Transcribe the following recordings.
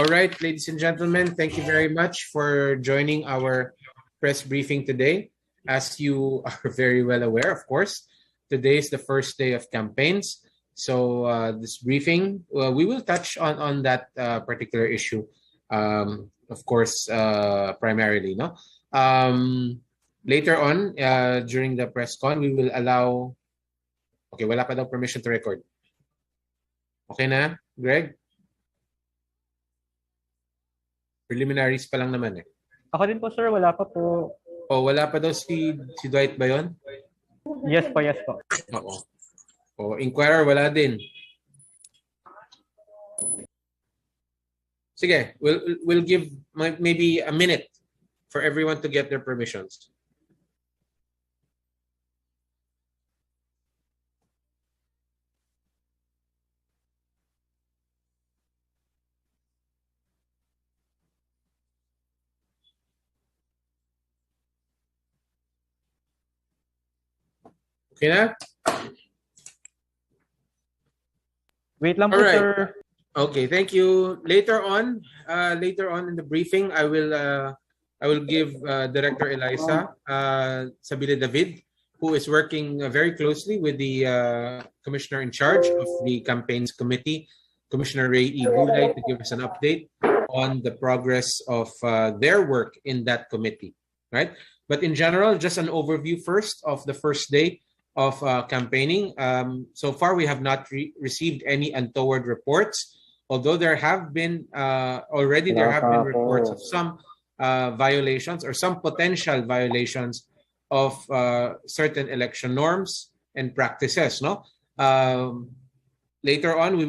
All right, ladies and gentlemen, thank you very much for joining our press briefing today. As you are very well aware, of course, today is the first day of campaigns. So this briefing, we will touch on that particular issue, of course, primarily. No, later on during the press con, we will allow. Okay, wala pa daw permission to record. Okay na, Greg? Preliminaries pa lang naman eh. Ako din po, sir. Wala pa po. Oh, wala pa daw si Dwight ba yun? Yes po, yes po. Oo. Oh, inquirer, wala din. Sige, we'll give maybe a minute for everyone to get their permissions. Okay na? Wait lang po, All right. sir. Okay, thank you. Later on in the briefing, I will give Director Eliza Sabile David, who is working very closely with the commissioner in charge of the campaigns committee, Commissioner Ray E. Gulay, to give us an update on the progress of their work in that committee, right? But in general, just an overview first of the first day of campaigning. So far, we have not received any untoward reports, although there have been reports of some violations or some potential violations of certain election norms and practices. No, later on we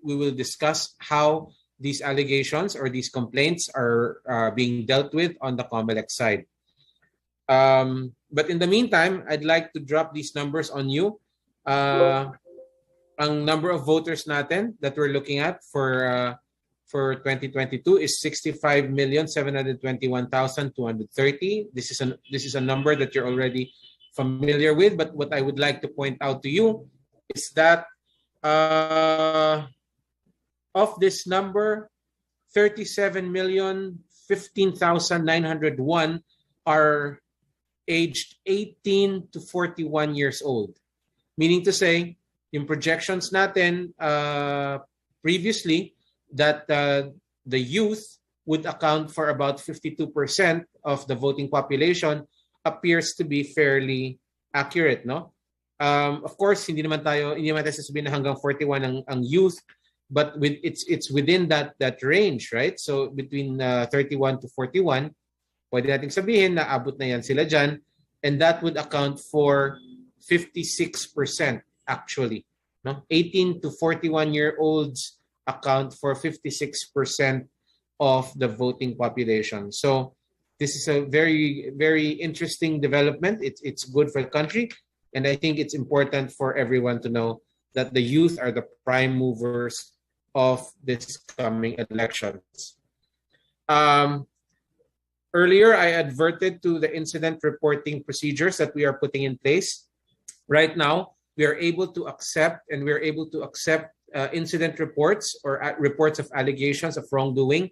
will discuss how these allegations or these complaints are being dealt with on the Comelec side. But in the meantime, I'd like to drop these numbers on you. Ang number of voters natin that we're looking at for 2022 is 65,721,230. This is a number that you're already familiar with. But what I would like to point out to you is that of this number, 37,015,901 are aged 18 to 41 years old. Meaning to say, yung projections natin previously that the youth would account for about 52% of the voting population appears to be fairly accurate, no? Of course, hindi naman tayo sasabihin na hanggang 41 ang youth, but it's within that range, right? So between 31 to 41, pwede nating sabihin na abot na yan sila dyan, and that would account for 56% actually. No? 18 to 41-year-olds account for 56% of the voting population. So this is a very, very interesting development. It's good for the country, and I think it's important for everyone to know that the youth are the prime movers of this coming elections. Earlier, I adverted to the incident reporting procedures that we are putting in place. Right now, we are able to accept incident reports or reports of allegations of wrongdoing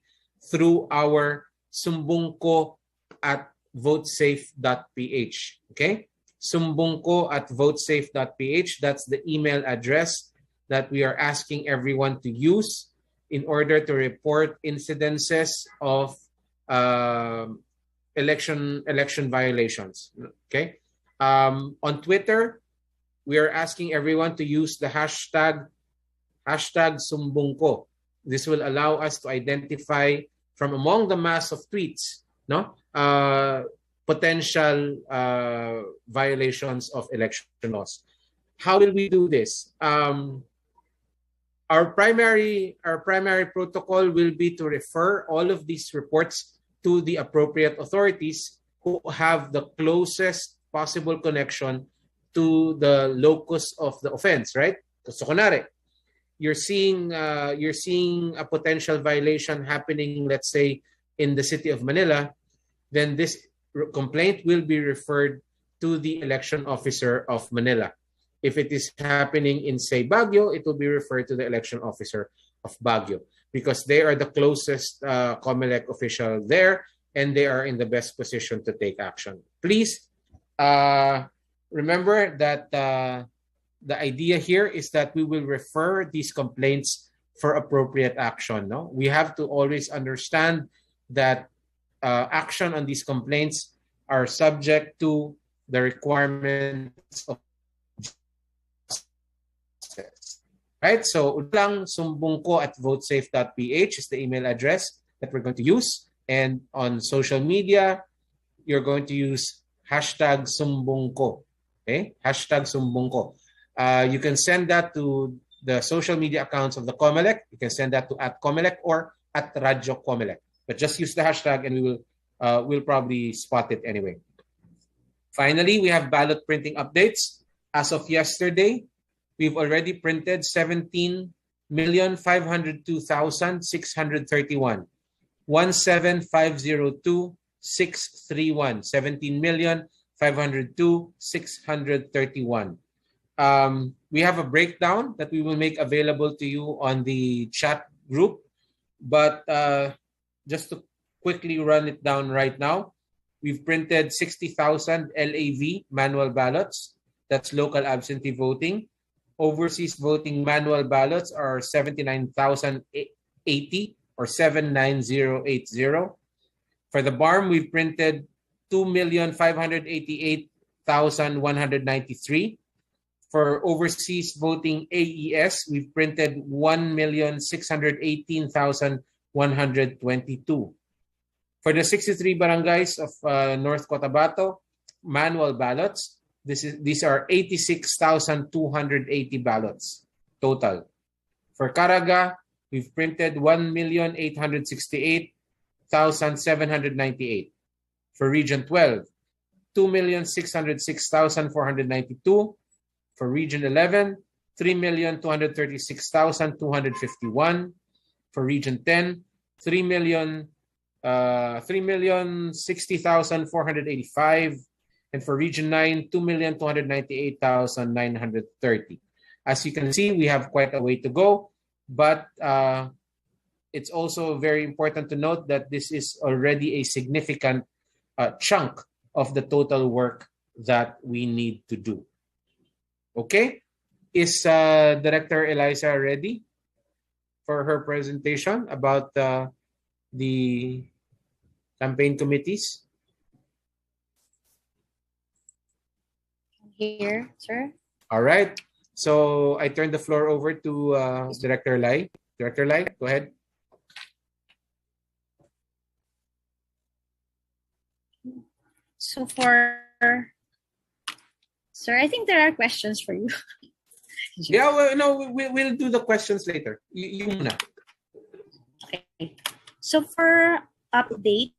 through our sumbungko at votesafe.ph. Okay? Sumbungko at votesafe.ph. That's the email address that we are asking everyone to use in order to report incidences of election violations. Okay. On Twitter, we are asking everyone to use the hashtag sumbungko. This will allow us to identify from among the mass of tweets, no, potential violations of election laws. How will we do this? Our primary protocol will be to refer all of these reports to the appropriate authorities who have the closest possible connection to the locus of the offense, right? So, kunwari, you're seeing a potential violation happening, let's say, in the city of Manila, then this complaint will be referred to the election officer of Manila. If it is happening in, say, Baguio, it will be referred to the election officer of Baguio. because they are the closest Comelec official there, and they are in the best position to take action. Please remember that the idea here is that we will refer these complaints for appropriate action. No, we have to always understand that action on these complaints are subject to the requirements of justice. Right? So, unang sumbong ko at votesafe.ph is the email address that we're going to use. And on social media, you're going to use hashtag sumbong ko. Okay? Hashtag sumbong ko. You can send that to the social media accounts of the Comelec. You can send that to @Comelec or @Radyo Comelec. But just use the hashtag and we'll probably spot it anyway. Finally, we have ballot printing updates. As of yesterday, we've already printed 17,502,631. 17,502,631. 17,502,631. We have a breakdown that we will make available to you on the chat group. But just to quickly run it down right now, we've printed 60,000 LAV manual ballots. That's local absentee voting. Overseas voting manual ballots are 79,080 or 79080. For the BARM, we've printed 2,588,193. For overseas voting AES, we've printed 1,618,122. For the 63 barangays of North Cotabato, manual ballots, these are 86,280 ballots total. For Caraga, we've printed 1,868,798. For Region 12, 2,606,492. For Region 11, 3,236,251. For Region 10, 3,060,485. And for Region 9, 2,298,930. As you can see, we have quite a way to go, but it's also very important to note that this is already a significant chunk of the total work that we need to do. Okay, is Director Eliza ready for her presentation about the campaign committees? Here, sir. All right. So I turn the floor over to Director Lai. Director Lai, go ahead. So for sir, I think there are questions for you. Yeah, well, no, we'll do the questions later. You muna. Okay. So for update,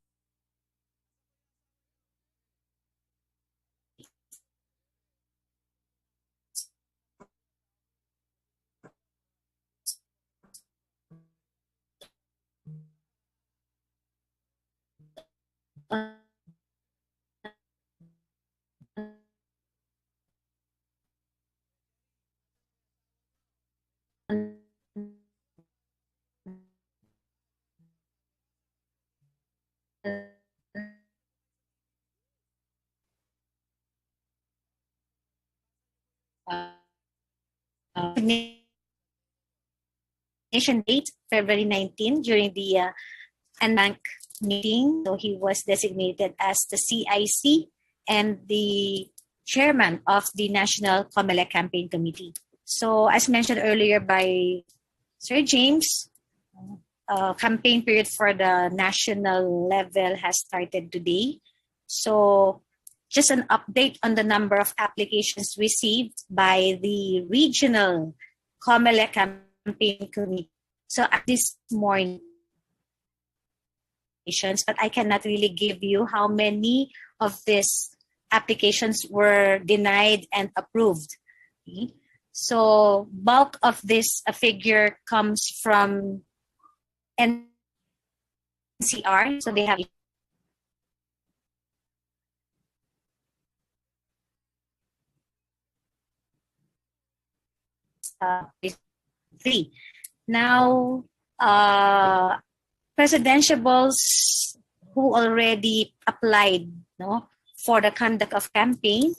nation date, February 19, during the unang meeting. So he was designated as the CIC and the chairman of the National Comelec Campaign Committee. So as mentioned earlier by Sir James, campaign period for the national level has started today. So just an update on the number of applications received by the regional Comelec Campaign Committee. So at this morning, but I cannot really give you how many of these applications were denied and approved. Okay? So bulk of this figure comes from NCR. So they have three. Now, presidentiables who already applied, no, for the conduct of campaign.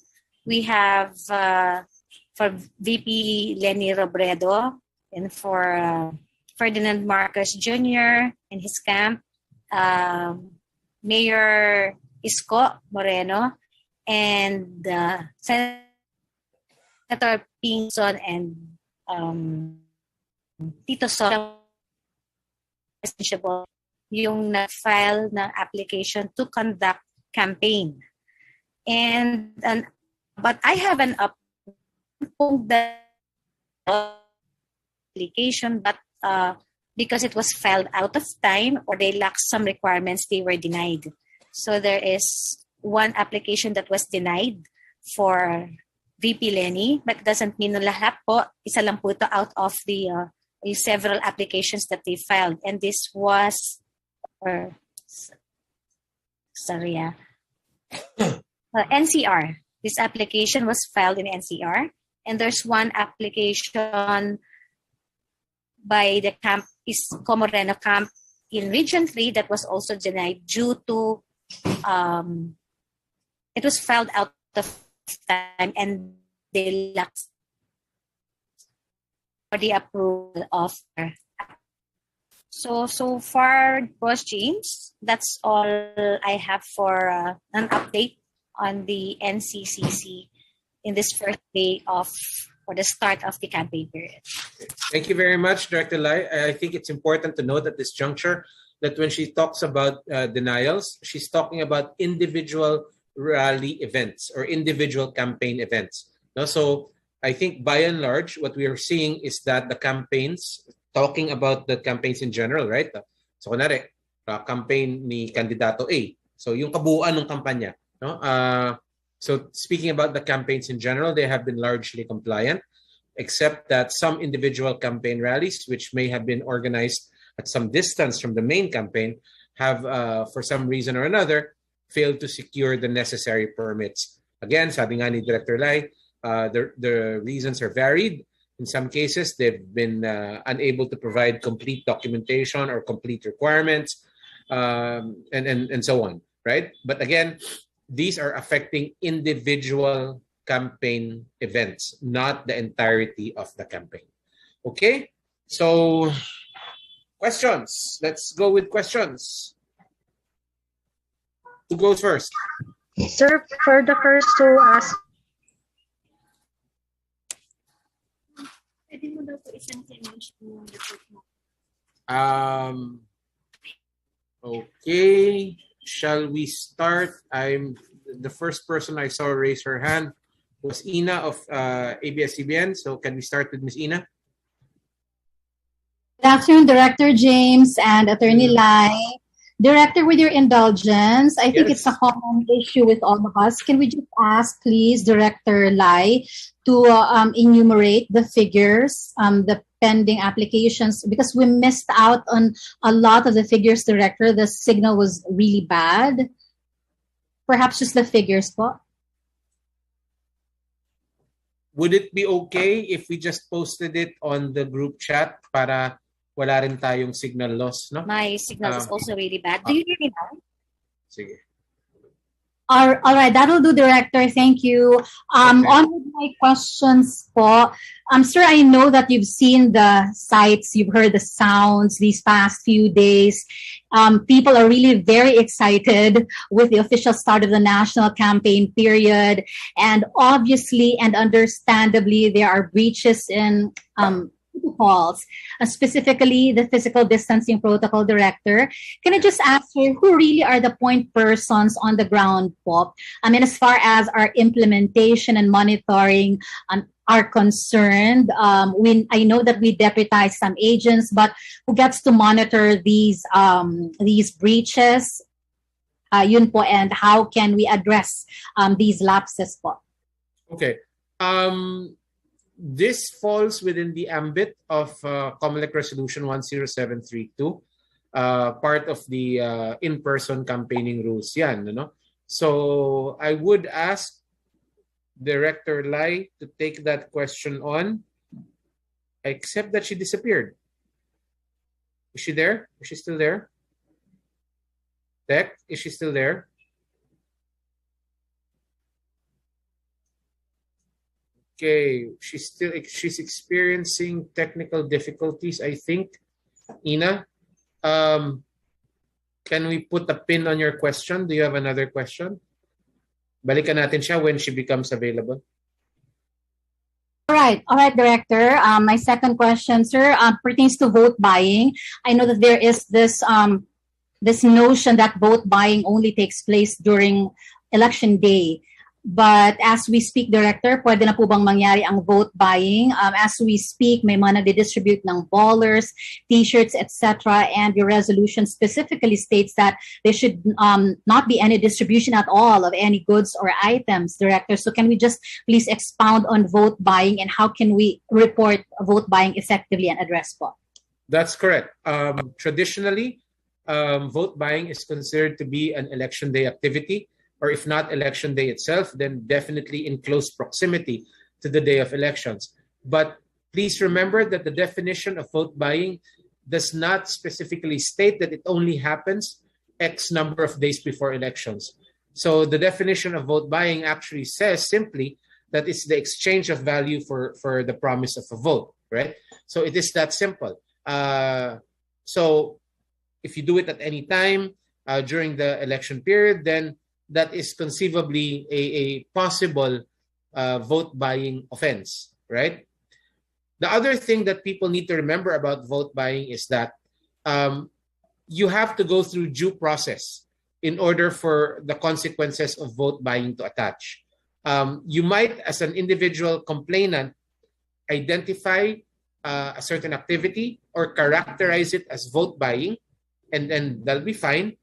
We have for VP Leni Robredo and for Ferdinand Marcos Jr. in his camp, Mayor Isko Moreno, and Senator Pinson and Tito Soto yung na-file ng application to conduct campaign. And but I have an application, but because it was filed out of time or they lacked some requirements, they were denied. So there is one application that was denied for VP Leni, but doesn't mean na lahat po, isa lang po ito out of the several applications that they filed. And this was, NCR. This application was filed in NCR. And there's one application by the camp, is Comoreno camp in Region 3 that was also denied due to, it was filed out of time and they lacked for the approval of. So far, Boss James, that's all I have for an update on the NCCC in this first day of, or the start of the campaign period. Thank you very much, Director Lai. I think it's important to note at this juncture that when she talks about denials, she's talking about individual rally events or individual campaign events. No? So I think by and large, what we are seeing is that the campaigns, talking about the campaigns in general, right? So kunwari, campaign ni Kandidato A. So yung kabuuan ng kampanya. No? So speaking about the campaigns in general, they have been largely compliant, except that some individual campaign rallies, which may have been organized at some distance from the main campaign, have, for some reason or another, failed to secure the necessary permits. Again, sabi nga ni Director Lai, the reasons are varied. In some cases, they've been unable to provide complete documentation or complete requirements, and so on, right? But again, these are affecting individual campaign events, not the entirety of the campaign. Okay? So, questions. Let's go with questions. Who goes first? Sir, for the first to ask. Okay. Shall we start? The first person I saw raise her hand was Ina of ABS-CBN. So can we start with Ms. Ina? Good afternoon, Director James and Attorney Lai. Director, with your indulgence, I think it's a common issue with all of us. Can we just ask, please, Director Lai, to enumerate the figures, the pending applications, because we missed out on a lot of the figures, Director. The signal was really bad. Perhaps just the figures po. Would it be okay if we just posted it on the group chat para wala rin tayong signal loss, no? My signal is also really bad. Do you hear me now? Sige. All right, that'll do, Director. Thank you. Okay. On with my questions po. Sir, I know that you've seen the sights, you've heard the sounds these past few days. People are really very excited with the official start of the national campaign period. And obviously and understandably, there are breaches in protocols, specifically the physical distancing protocol, Director. Can I just ask you, who really are the point persons on the ground po? I mean, as far as our implementation and monitoring are concerned, I know that we deputize some agents, but who gets to monitor these breaches? Yun po, and how can we address these lapses po? Okay. This falls within the ambit of Comelec Resolution 10732, part of the in-person campaigning rules yan. No? So I would ask Director Lai to take that question on, except that she disappeared. Is she there? Is she still there? Tech, is she still there? Okay, she's experiencing technical difficulties, I think. Ina, can we put a pin on your question? Do you have another question? Balikan natin siya when she becomes available. All right, Director. My second question, sir, pertains to vote buying. I know that there is this notion that vote buying only takes place during election day. But as we speak, Director, pwede na po bang mangyari ang vote buying? As we speak, may mga nagdidistribute ng ballers, t-shirts, etc. And your resolution specifically states that there should not be any distribution at all of any goods or items, Director. So can we just please expound on vote buying and how can we report vote buying effectively and address po? That's correct. Traditionally, vote buying is considered to be an election day activity, or if not election day itself, then definitely in close proximity to the day of elections. But please remember that the definition of vote buying does not specifically state that it only happens X number of days before elections. So the definition of vote buying actually says simply that it's the exchange of value for the promise of a vote, right? So it is that simple. So if you do it at any time during the election period, then that is conceivably a possible vote buying offense, right? The other thing that people need to remember about vote buying is that you have to go through due process in order for the consequences of vote buying to attach. You might, as an individual complainant, identify a certain activity or characterize it as vote buying, and that'll be fine.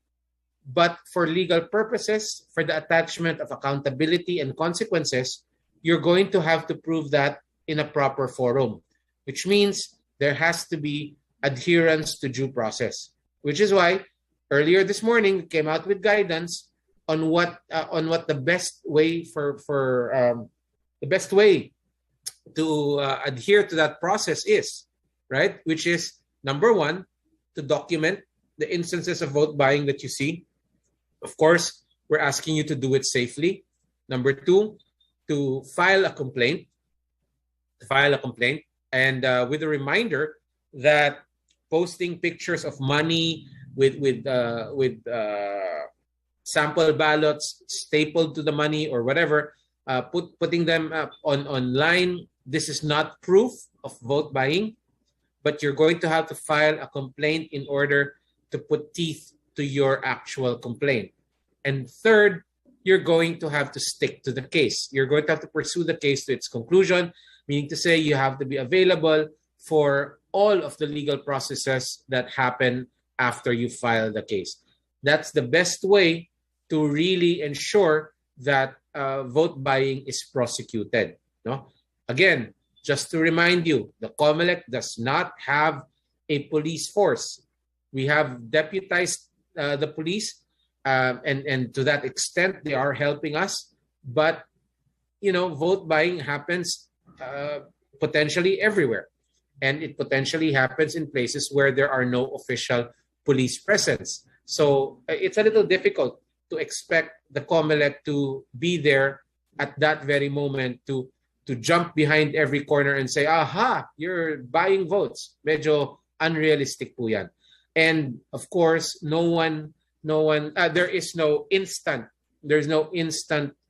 But for legal purposes, for the attachment of accountability and consequences, you're going to have to prove that in a proper forum, which means there has to be adherence to due process, which is why earlier this morning we came out with guidance on what the best way to adhere to that process is, right? Which is, number one, to document the instances of vote buying that you see. Of course, we're asking you to do it safely. Number two, to file a complaint. And with a reminder that posting pictures of money with sample ballots stapled to the money or whatever, putting them online, this is not proof of vote buying, but you're going to have to file a complaint in order to put teeth to your actual complaint. And third, you're going to have to stick to the case. You're going to have to pursue the case to its conclusion, meaning to say you have to be available for all of the legal processes that happen after you file the case. That's the best way to really ensure that vote buying is prosecuted. No? Again, just to remind you, the Comelec does not have a police force. We have deputized the police, and to that extent, they are helping us. But, vote buying happens potentially everywhere. And it potentially happens in places where there are no official police presence. So it's a little difficult to expect the Comelec to be there at that very moment to jump behind every corner and say, aha, you're buying votes. Medyo unrealistic po yan. And of course, there's no instant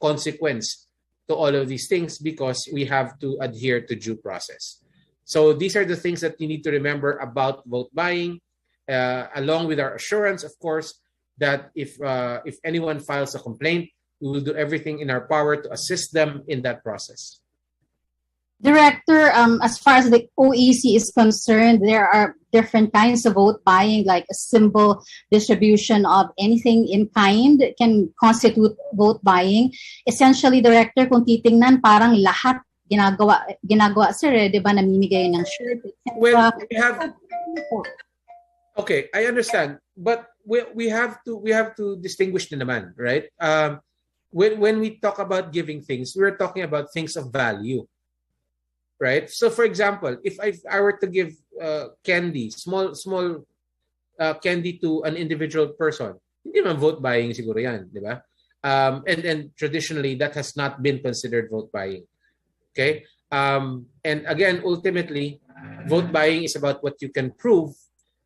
consequence to all of these things because we have to adhere to due process. So these are the things that you need to remember about vote buying, along with our assurance, of course, that if anyone files a complaint, we will do everything in our power to assist them in that process. Director, as far as the OEC is concerned, there are different kinds of vote buying, like a symbol distribution of anything in kind can constitute vote buying. Essentially, Director, kung titingnan, parang lahat ginagawa sir, di ba, namimigay ng shirt, etc. Well, we have... Okay, I understand, but we have to distinguish din naman, right? When we talk about giving things, we're talking about things of value, right? So, for example, if I were to give candy, small candy to an individual person, hindi naman vote buying siguro yan, di ba? And traditionally, that has not been considered vote buying. Okay? And again, ultimately, vote buying is about what you can prove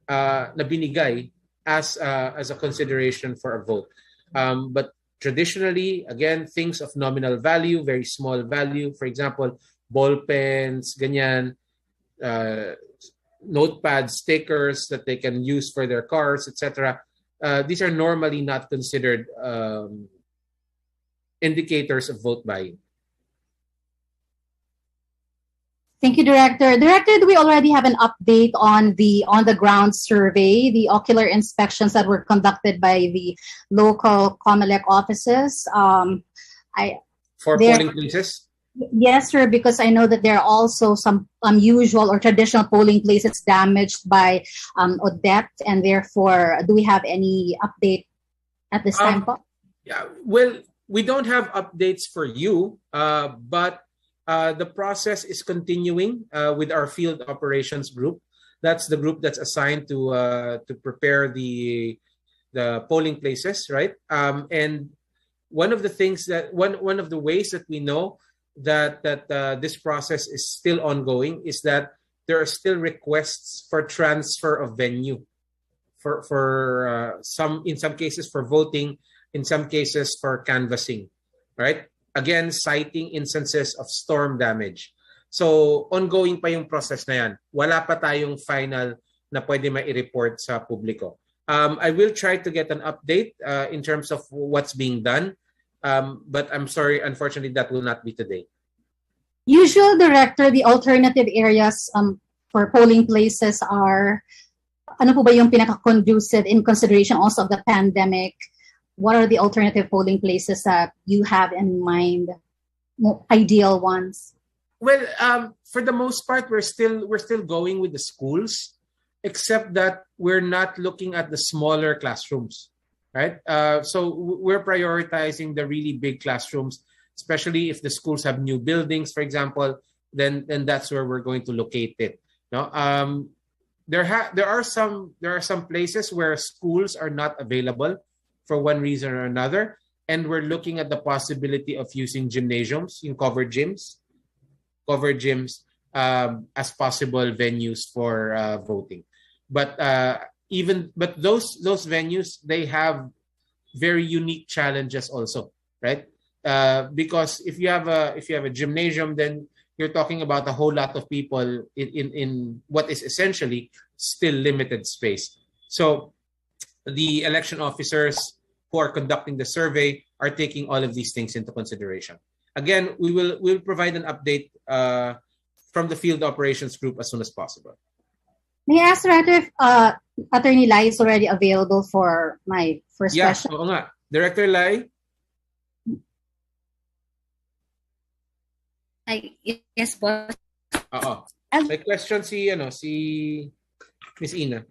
na binigay as a consideration for a vote. But traditionally, again, things of nominal value, very small value, for example, ball pens, ganyan, notepads, stickers that they can use for their cars, etc. These are normally not considered indicators of vote buying. Thank you, Director. Director, do we already have an update on the on-the-ground survey, the ocular inspections that were conducted by the local Comelec offices? For polling places? Yes, sir, because I know that there are also some unusual or traditional polling places damaged by Odette, and therefore, do we have any update at this time? Yeah, well, we don't have updates for you, but the process is continuing with our field operations group. That's the group that's assigned to prepare the polling places, right? And one of the things that one of the ways that we know that this process is still ongoing is that there are still requests for transfer of venue for in some cases for voting, in some cases for canvassing, right? Again, citing instances of storm damage. So, ongoing pa yung process na yan. Wala pa tayong final na pwede mai-report sa publiko. I will try to get an update in terms of what's being done. But I'm sorry, unfortunately, that will not be today. Usual, Director, the alternative areas for polling places are, ano po ba yung pinaka-conducive in consideration also of the pandemic? What are the alternative polling places that you have in mind, ideal ones? Well, for the most part, we're still going with the schools, except that we're not looking at the smaller classrooms, right? So we're prioritizing the really big classrooms, especially if the schools have new buildings, for example. Then that's where we're going to locate it. No, there are some places where schools are not available for one reason or another, and we're looking at the possibility of using gymnasiums, in covered gyms as possible venues for voting. But those venues, they have very unique challenges also, right? Because if you have a gymnasium, then you're talking about a whole lot of people in what is essentially still limited space. So the election officers who are conducting the survey are taking all of these things into consideration. Again, we'll provide an update from the field operations group as soon as possible. May I ask, Director, if Attorney Lai is already available for my first question? Yeah, oo nga. Director Lai? Yes, boss. Oo. May question si Miss Ina.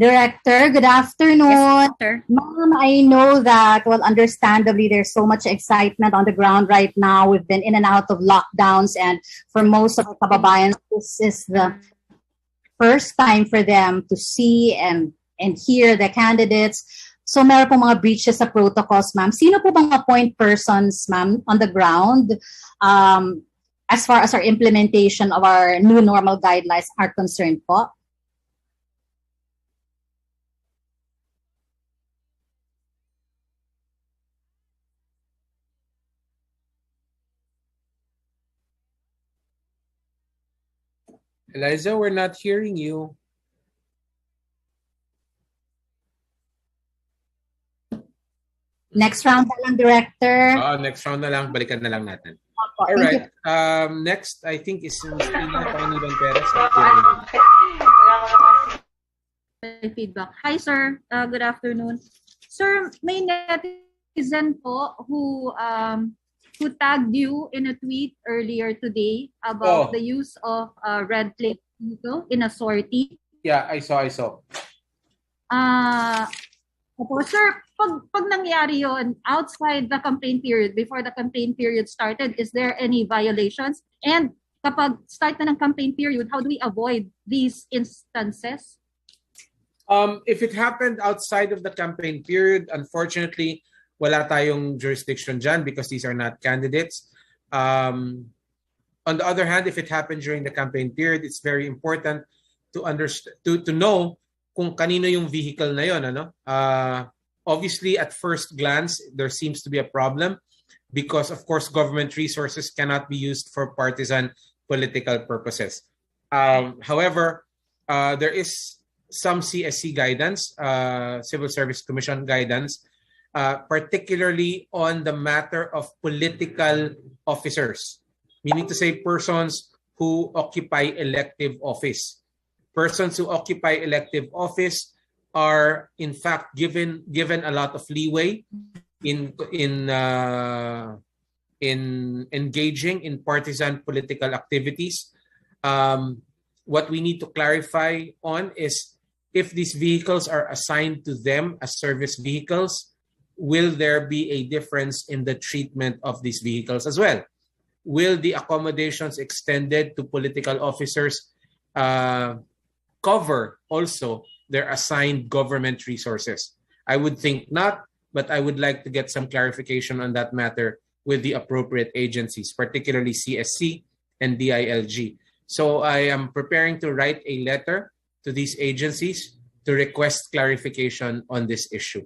Director, good afternoon. Yes, Ma'am, I know that, well, understandably, there's so much excitement on the ground right now. We've been in and out of lockdowns, and for most of our kababayans, this is the first time for them to see and hear the candidates. So, meron po mga breaches sa protocols, ma'am. Sino po bang point persons, ma'am, on the ground as far as our implementation of our new normal guidelines are concerned po? Eliza, we're not hearing you. Next round na lang, Director. Next round na lang. Balikan na lang natin. Opo, all right. Next, I think, is Ms. Ina Pangilinan Perez. Feedback. Hi, sir. Good afternoon. Sir, may netizen po who tagged you in a tweet earlier today about the use of red plate in a sortie. Yeah, I saw. Sir, pag nangyari yon outside the campaign period, before the campaign period started, is there any violations? And kapag start na ng campaign period, how do we avoid these instances? If it happened outside of the campaign period, unfortunately, wala tayong jurisdiction dyan because these are not candidates. On the other hand, if it happened during the campaign period, it's very important to to know kung kanino yung vehicle na yon, ano? Obviously, at first glance, there seems to be a problem because, of course, government resources cannot be used for partisan political purposes. However, there is some CSC guidance, Civil Service Commission guidance, particularly on the matter of political officers, meaning to say persons who occupy elective office. Persons who occupy elective office are, in fact, given a lot of leeway in engaging in partisan political activities. What we need to clarify on is if these vehicles are assigned to them as service vehicles, will there be a difference in the treatment of these vehicles as well? Will the accommodations extended to political officers cover also their assigned government resources? I would think not, but I would like to get some clarification on that matter with the appropriate agencies, particularly CSC and DILG. So I am preparing to write a letter to these agencies to request clarification on this issue.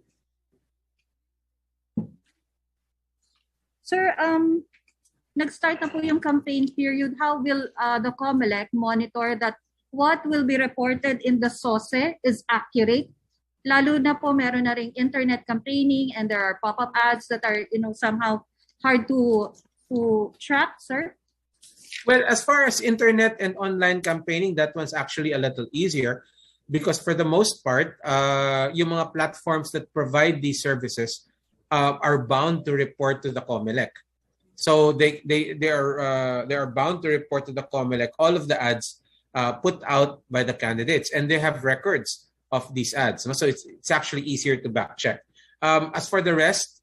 Sir, nag-start na po yung campaign period. How will the Comelec monitor that what will be reported in the SOSE is accurate? Lalo na po meron na ring internet campaigning and there are pop-up ads that are, somehow hard to track, sir? Well, as far as internet and online campaigning, that one's actually a little easier because for the most part, yung mga platforms that provide these services are bound to report to the Comelec. So they are bound to report to the Comelec all of the ads put out by the candidates, and they have records of these ads. So it's actually easier to back check. As for the rest,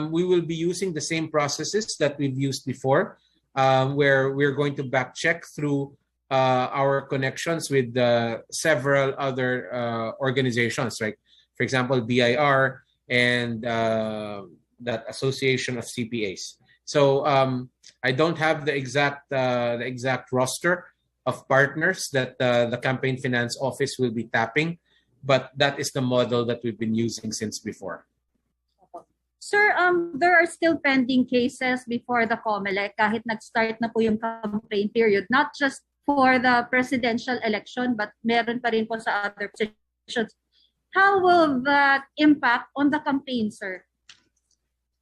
we will be using the same processes that we've used before, where we're going to back check through our connections with several other organizations, right? For example, BIR and that association of CPAs. So I don't have the exact roster of partners that the Campaign Finance Office will be tapping, but that is the model that we've been using since before. Sir, there are still pending cases before the Comelec kahit nag-start na po yung campaign period, not just for the presidential election, but meron pa rin po sa other positions. How will that impact on the campaign, sir?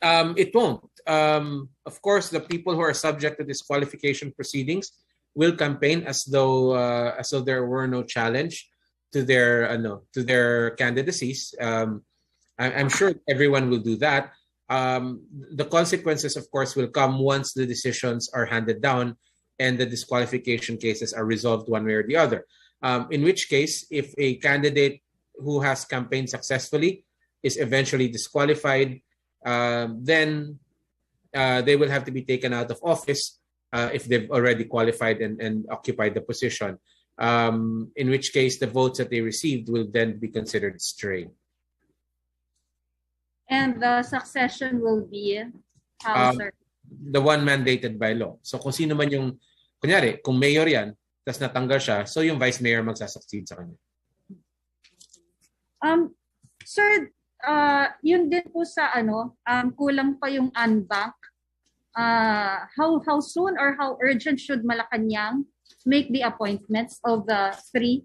It won't. Of course, the people who are subject to disqualification proceedings will campaign as though there were no challenge to their candidacies. I'm sure everyone will do that. The consequences, of course, will come once the decisions are handed down and the disqualification cases are resolved one way or the other. In which case, if a candidate who has campaigned successfully is eventually disqualified, then they will have to be taken out of office if they've already qualified and occupied the position. In which case, the votes that they received will then be considered stray. And the succession will be how, sir? The one mandated by law. So kung sino man yung, kunyari, kung mayor yan, tas natanggal siya, so yung vice mayor magsasucceed sa kanya. Sir, yun din po sa kulang pa yung unbank. How soon or how urgent should Malacanang make the appointments of the three?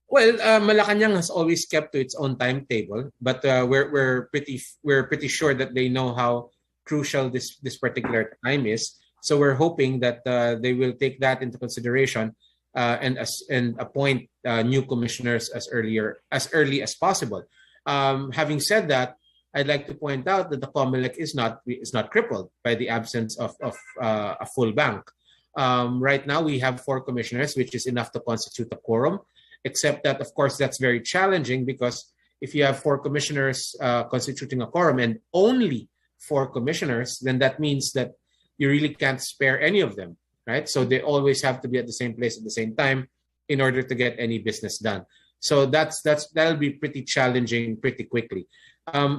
Well, Malacanang has always kept to its own timetable, but we're pretty sure that they know how crucial this particular time is. So we're hoping that they will take that into consideration and appoint new commissioners as early as possible. Having said that, I'd like to point out that the Comelec is not crippled by the absence of a full bank. Right now, we have 4 commissioners, which is enough to constitute a quorum. Except that, of course, that's very challenging because if you have 4 commissioners constituting a quorum and only 4 commissioners, then that means that you really can't spare any of them, right? So they always have to be at the same place at the same time in order to get any business done. So that'll be pretty challenging pretty quickly.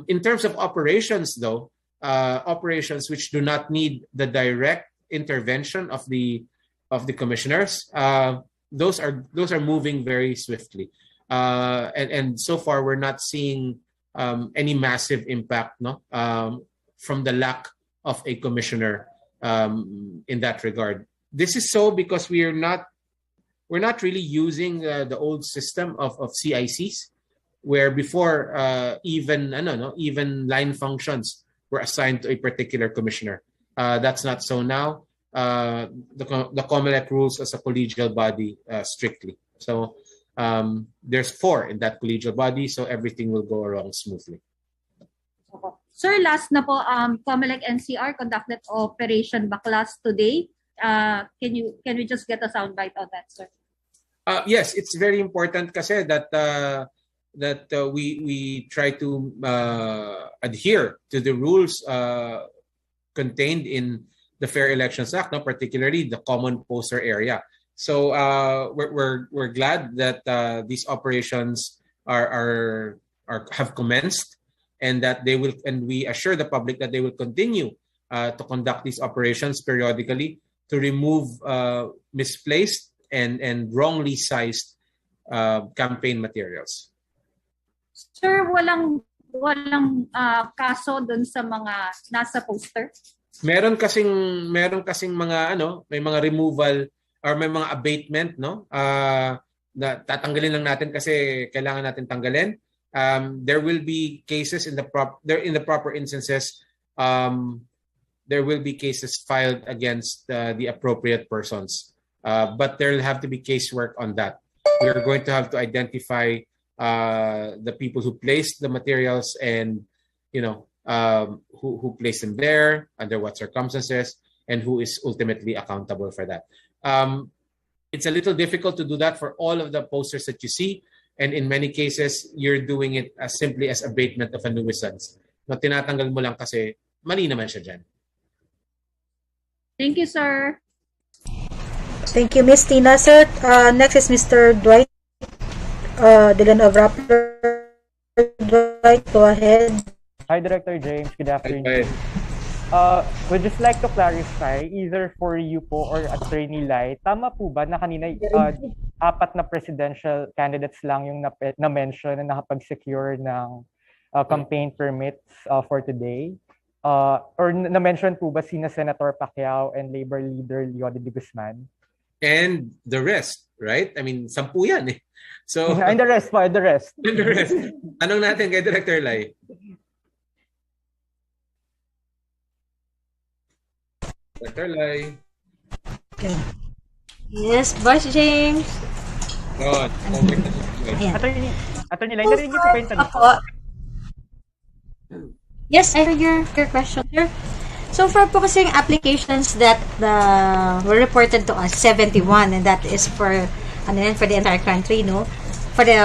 In terms of operations, though, operations which do not need the direct intervention of the commissioners, those are moving very swiftly, and so far we're not seeing any massive impact, no, from the lack of a commissioner in that regard. This is so because we're not really using the old system of CICs, where before even line functions were assigned to a particular commissioner. That's not so now. The Comelec rules as a collegial body strictly. So there's 4 in that collegial body, so everything will go along smoothly. Sir, last na po, Comelec NCR conducted Operation Baklas today. Can we just get a soundbite on that, sir? Yes, it's very important kasi that we try to adhere to the rules contained in the Fair Elections Act, no, particularly the common poster area. So we're glad that these operations have commenced, and that we assure the public that they will continue to conduct these operations periodically to remove misplaced and wrongly sized campaign materials. Sir, walang kaso dun sa mga nasa poster? Meron kasing mga may mga removal or may mga abatement, no? Na tatanggalin lang natin kasi kailangan natin tanggalin. There will be cases in the proper instances. There will be cases filed against the appropriate persons, but there will have to be casework on that. We're going to have to identify the people who placed the materials and who placed them there, under what circumstances, and who is ultimately accountable for that. It's a little difficult to do that for all of the posters that you see. And in many cases, you're doing it as simply as abatement of a nuisance. No, tinatanggal mo lang kasi mali naman siya dyan. Thank you, sir. Thank you, Miss Tina. Sir, next is Mr. Dwight Dylan of Rappler. Dwight, go ahead. Hi, Director James. Good afternoon. Hi. Would just like to clarify, either for you po or Attorney Lai, tama po ba na kanina 4 na presidential candidates lang yung na-mention na nakapag-secure ng campaign permits for today? Or na-mention po ba sina Senator Pacquiao and Labor Leader Leody de Guzman? And the rest, right? I mean, 10 yan eh. So, and the rest po, the rest. And the rest. Anong natin kay Director Lai? Director Lai. Yes, Vice James. God. Attorney Lai, narinig niyo po ba yung tanong? Yes, I heard your question, sir. So far po kasi yung applications that were reported to us, 71, and that is for the entire country, no? For the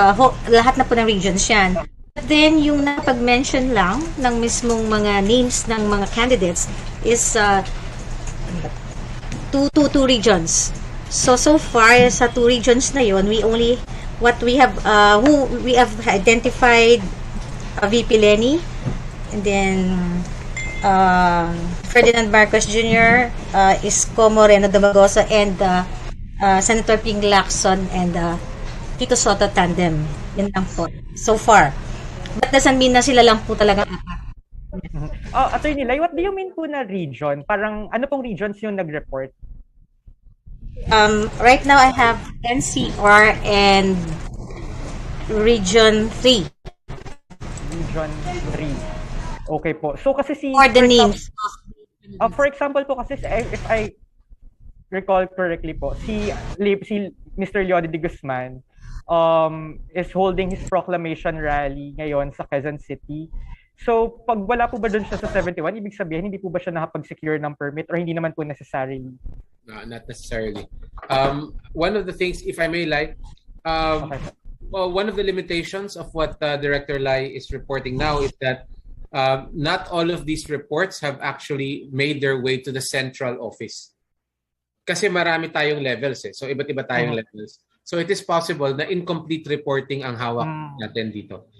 lahat na po ng regions yan. But then, yung napag-mention lang ng mismong mga names ng mga candidates is two regions. So far, sa 2 regions na yon, we have identified VP Lenny, and then Ferdinand Marcos Jr., Isko Moreno Domagoso, and Senator Ping Lacson and Tito Soto tandem. Yun lang po. So far. But doesn't mean na sila lang po talaga apat. Attorney Lai, what do you mean po na region? Parang ano pong regions yung nag-report? Right now I have NCR and Region 3. Region 3. Okay po. So kasi For the names. For example po kasi if I recall correctly po, si Mr. Leody de Guzman is holding his proclamation rally ngayon sa Quezon City. So pag wala po ba doon siya sa 71, ibig sabihin hindi po ba siya nakapag-secure ng permit or hindi naman po necessarily? No, not necessarily. One of the things, if I may, Lai, well, one of the limitations of what Director Lai is reporting now is that not all of these reports have actually made their way to the central office. Kasi marami tayong levels eh. So iba't iba tayong levels. So it is possible na incomplete reporting ang hawak natin dito.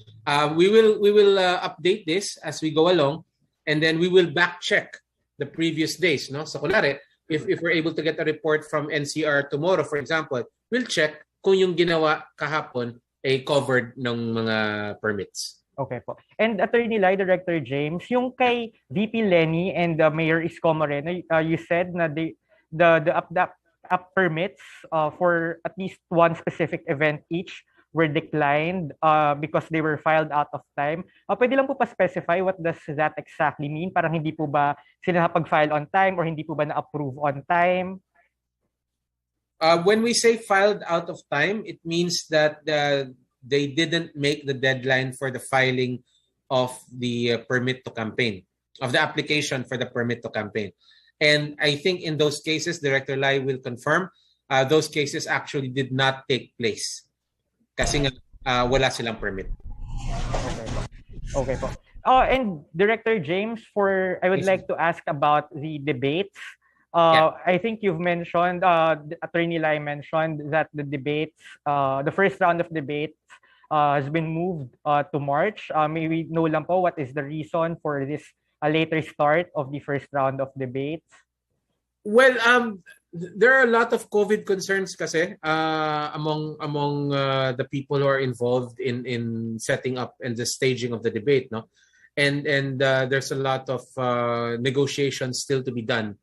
We will update this as we go along, and then we will back check the previous days, no? So kunwari, if we're able to get a report from NCR tomorrow, for example, we'll check kung yung ginawa kahapon ay covered ng mga permits. Okay po. And Attorney Lai, Director James, yung kay VP Lenny and Mayor Isko Moreno, you said na the up permits for at least one specific event each were declined because they were filed out of time. Pwede lang po pa-specify what does that exactly mean? Parang hindi po ba sila nakapag-file on time or hindi po ba na-approve on time? When we say filed out of time, it means that they didn't make the deadline for the filing of the permit to campaign, of the application for the permit to campaign. And I think in those cases, Director Lai will confirm, those cases actually did not take place. Kasi nga, wala silang permit. Okay po. And Director James, I would like to ask about the debates. I think you've mentioned, Attorney Lai mentioned that the debates, the first round of debates has been moved to March. May we know lang po what is the reason for this later start of the first round of debates? Well, there are a lot of COVID concerns kasi among the people who are involved in setting up and the staging of the debate, no? And there's a lot of negotiations still to be done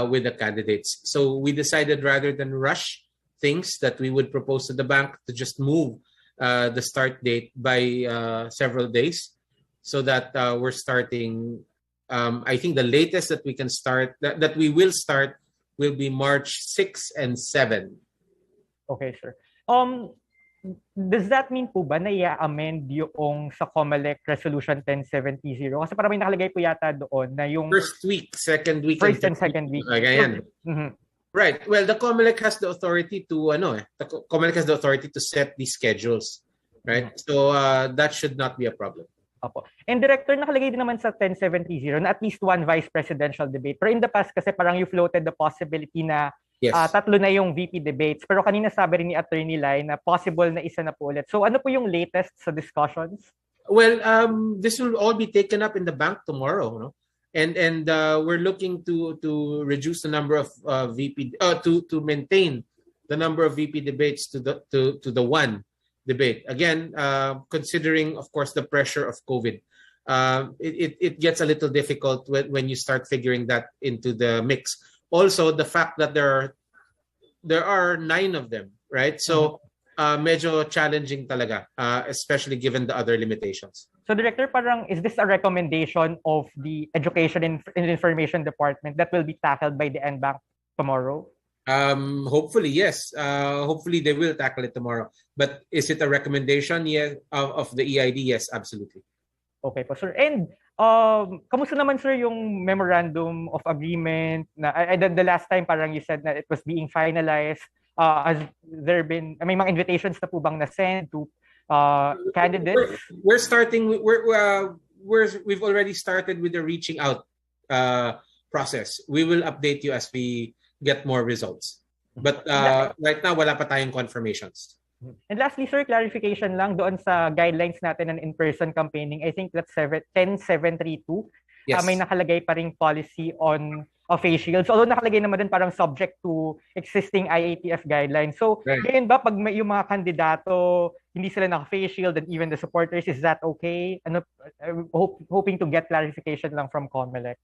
with the candidates. So we decided rather than rush things that we would propose to the bank to just move the start date by several days so that we're starting. I think the latest that we can start, that we will start, will be March 6 and 7. Okay, sir. Does that mean po ba na i-amend yung sa Comelec Resolution 1070? Kasi parang may nakalagay po yata doon na yung first week, second week, first and second week. Ganyan. Right. Well, the Comelec has the authority to the Comelec has the authority to set these schedules, right? So that should not be a problem. Opo. And Director, nakalagay din naman sa 1070 na at least one vice presidential debate. Pero in the past kasi parang you floated the possibility na tatlo na yung VP debates. Pero kanina sabi rin ni Attorney Lai na possible na isa na po ulit. So ano po yung latest sa discussions? Well, this will all be taken up in the bank tomorrow, no? And we're looking to reduce the number of VP to maintain the number of VP debates to the one debate. Again, considering, of course, the pressure of COVID, it gets a little difficult when you start figuring that into the mix. Also, the fact that there are 9 of them, right? So, medyo challenging talaga, especially given the other limitations. So, Director, parang is this a recommendation of the Education and Information Department that will be tackled by the NBank tomorrow? Hopefully, yes. Hopefully, they will tackle it tomorrow. But is it a recommendation? Yes, of the EID? Yes, absolutely. Okay po, sir. And kamusta naman, sir, yung memorandum of agreement? The last time parang you said that it was being finalized. Has there been, may mga invitations na po bang na-send to candidates? We've already started with the reaching out process. We will update you as we get more results. But right now, wala pa tayong confirmations. And lastly, sir, clarification lang doon sa guidelines natin ng in-person campaigning. I think that's 10732. Yes. May nakalagay pa ring policy on face shields. Although nakalagay naman din parang subject to existing IATF guidelines. So, ngayon ba pag may yung mga kandidato, hindi sila naka-face shield and even the supporters, is that okay? Hoping to get clarification lang from Comelec.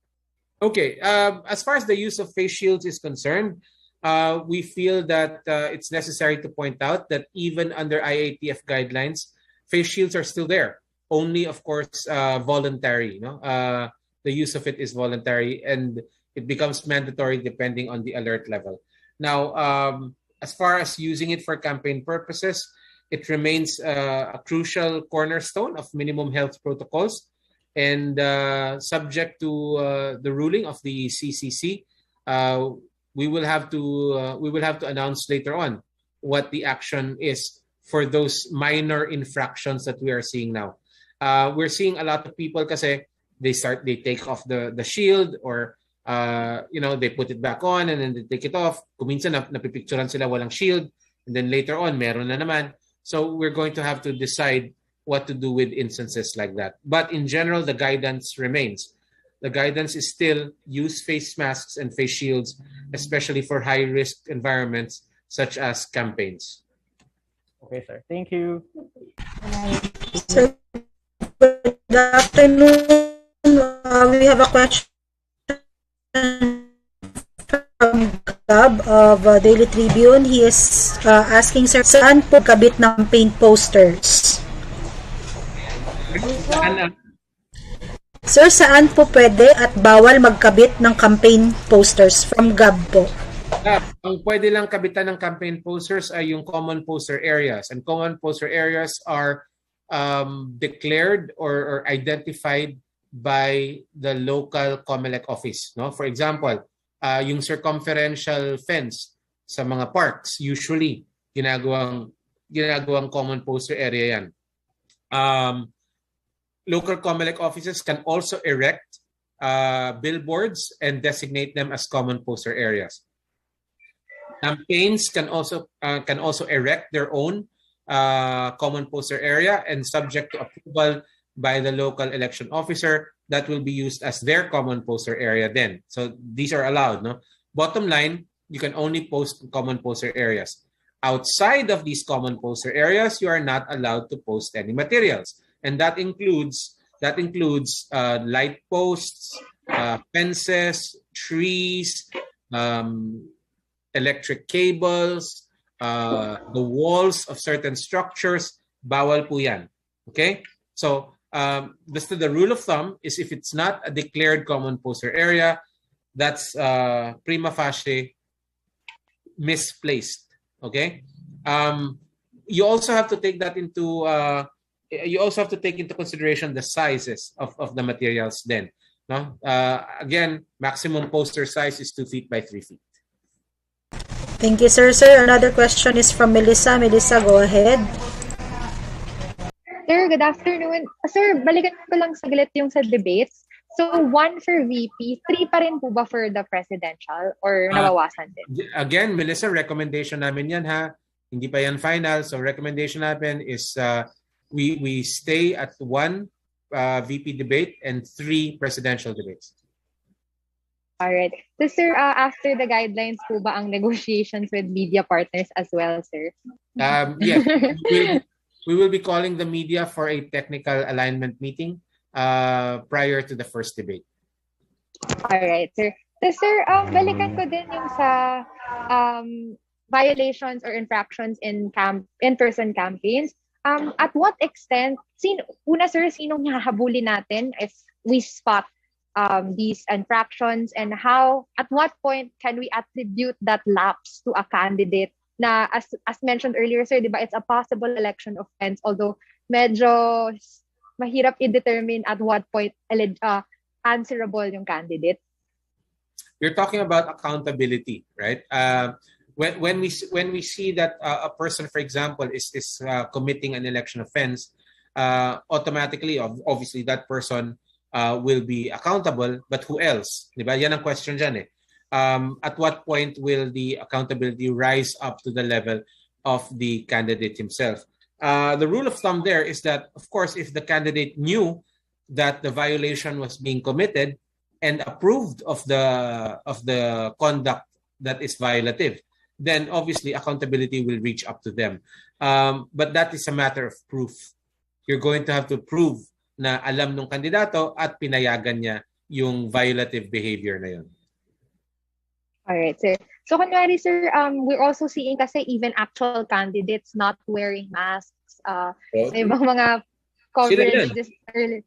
Okay. As far as the use of face shields is concerned, we feel that it's necessary to point out that even under IATF guidelines, face shields are still there. Only, of course, voluntary. The use of it is voluntary, and it becomes mandatory depending on the alert level. Now, as far as using it for campaign purposes, it remains a crucial cornerstone of minimum health protocols. And subject to the ruling of the CCC, we will have to announce later on what the action is for those minor infractions that we are seeing now. We're seeing a lot of people kasi they take off the shield, or they put it back on and then they take it off. Kuminsan napipicturean sila walang shield. and then later on meron na naman. So we're going to have to decide what to do with instances like that. But in general, the guidance remains. The guidance is still use face masks and face shields, especially for high-risk environments such as campaigns. Okay, sir. Thank you. Sir, good afternoon. We have a question from Gab of Daily Tribune. He is asking, sir, saan po kabit ng campaign posters? Sir, saan po pwede at bawal magkabit ng campaign posters? From Gab po. Ang pwede lang kabitan ng campaign posters ay yung common poster areas. And common poster areas are declared or identified by the local Comelec office. No? For example, yung circumferential fence sa mga parks, usually ginagawang common poster area yan. Local Comelec offices can also erect billboards and designate them as common poster areas. Campaigns can also erect their own common poster area, and subject to approval by the local election officer, that will be used as their common poster area then. So these are allowed. No? Bottom line, you can only post common poster areas. Outside of these common poster areas, you are not allowed to post any materials. And that includes light posts, fences, trees, electric cables, the walls of certain structures. Bawal po yan. Okay? So, the rule of thumb is if it's not a declared common poster area, that's prima facie misplaced. Okay? You also have to take that into consideration the sizes of the materials then. No? Again, maximum poster size is 2 feet by 3 feet. Thank you, sir. Sir, another question is from Melissa. Melissa, go ahead. Sir, good afternoon. Sir, balikan ko lang saglit yung sa debates. So, 1 for VP, 3 pa rin po ba for the presidential or nabawasan din? Again, Melissa, recommendation namin yan ha. Hindi pa yan final. So, recommendation namin is we stay at 1 VP debate and 3 presidential debates. Alright. So, sir, after the guidelines po ba ang negotiations with media partners as well, sir? Yes. We will be calling the media for a technical alignment meeting prior to the first debate. Alright, sir. So, sir, balikan ko din yung sa violations or infractions in in-person campaigns. At what extent, una, sir, sinong hahabulin natin if we spot these infractions, and at what point can we attribute that lapse to a candidate na as mentioned earlier, sir, di ba, it's a possible election offense, although medyo mahirap i-determine at what point answerable yung candidate. You're talking about accountability, right? When we see that a person, for example, is committing an election offense, automatically, obviously, that person will be accountable, but who else? Diba? Yan ang question dyan eh. At what point will the accountability rise up to the level of the candidate himself? The rule of thumb there is that, of course, if the candidate knew that the violation was being committed and approved of the conduct that is violative, then obviously accountability will reach up to them. But that is a matter of proof. You're going to have to prove na alam nung kandidato at pinayagan niya yung violative behavior na yun. Alright, sir. So, kunwari, sir, we're also seeing kasi even actual candidates not wearing masks. Sa ibang mga coverage this early.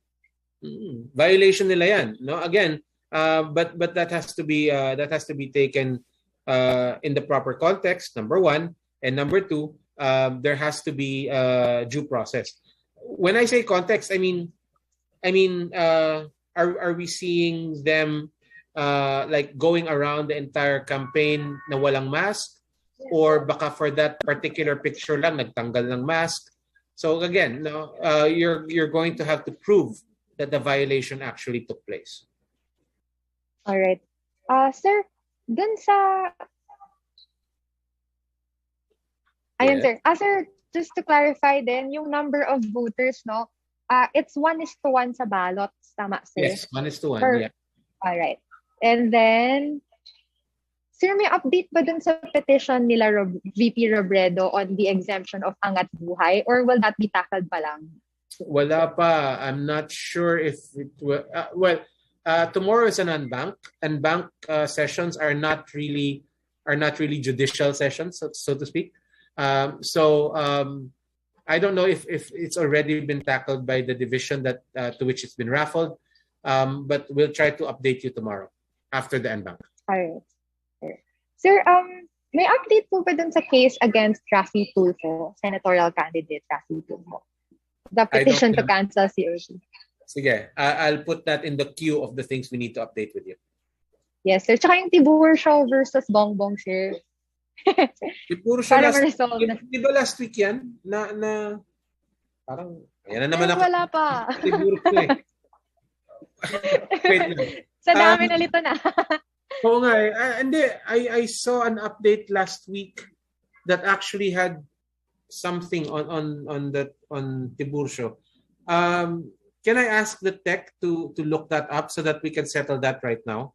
Violation nila yan. No? Again, but that has to be taken in the proper context, number 1. And number 2, there has to be due process. When I say context, I mean, are we seeing them like going around the entire campaign na walang mask, or baka for that particular picture lang nagtanggal ng mask? So again, no, you're going to have to prove that the violation actually took place. All right, sir, dun sa Ayun, Yeah. sir. Sir, just to clarify then, yung number of voters, no? It's 1:1 sa ballots. Tama, sir? Yes, 1:1. Per, Yeah. Alright. And then, sir, may update ba dun sa petition nila VP Robredo on the exemption of Angat Buhay? Or will that be tackled pa lang? Wala pa. I'm not sure if it will. Tomorrow is an unbank, and bank sessions are not really judicial sessions, so to speak. I don't know if it's already been tackled by the division that to which it's been raffled, but we'll try to update you tomorrow after the unbank. Alright. Sir, may update po ba dun sa case against Raffy Tulfo, senatorial candidate Raffy Tulfo? The petition to cancel COC. Sige, I'll put that in the queue of the things we need to update with you. Yes, sir. Tsaka yung Tiburcio versus Bongbong, sir. Tiburcio Para last ma-resolve na. week, di ba last week yan? Na parang, ayan na naman ako. Wala pa. Tiburcio eh. Wait lang. Sa dami nalito na. Oo nga eh. Hindi, I saw an update last week that actually had something on Tiburcio. Can I ask the tech to look that up so that we can settle that right now?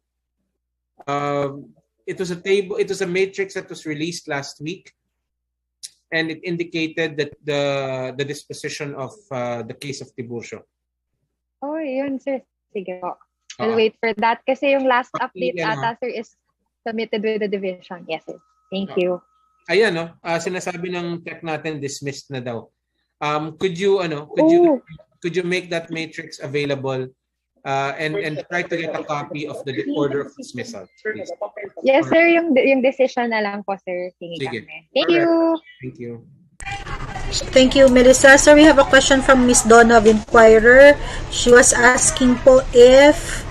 It was a matrix that was released last week, and it indicated that the disposition of the case of Tiburcio. Oh, yun, sir. Sige po. I'll wait for that kasi yung last update ata, sir, is submitted with the division. Yes, sir. Thank you. Ayan, no? Sinasabi ng tech natin dismissed na daw. Could you make that matrix available and try to get a copy of the order of dismissal, please? Yes, sir. Yung decision na lang po, sir. Sige. Thank you. Thank you. Thank you, Melissa. So we have a question from Miss Donna of Inquirer. She was asking po if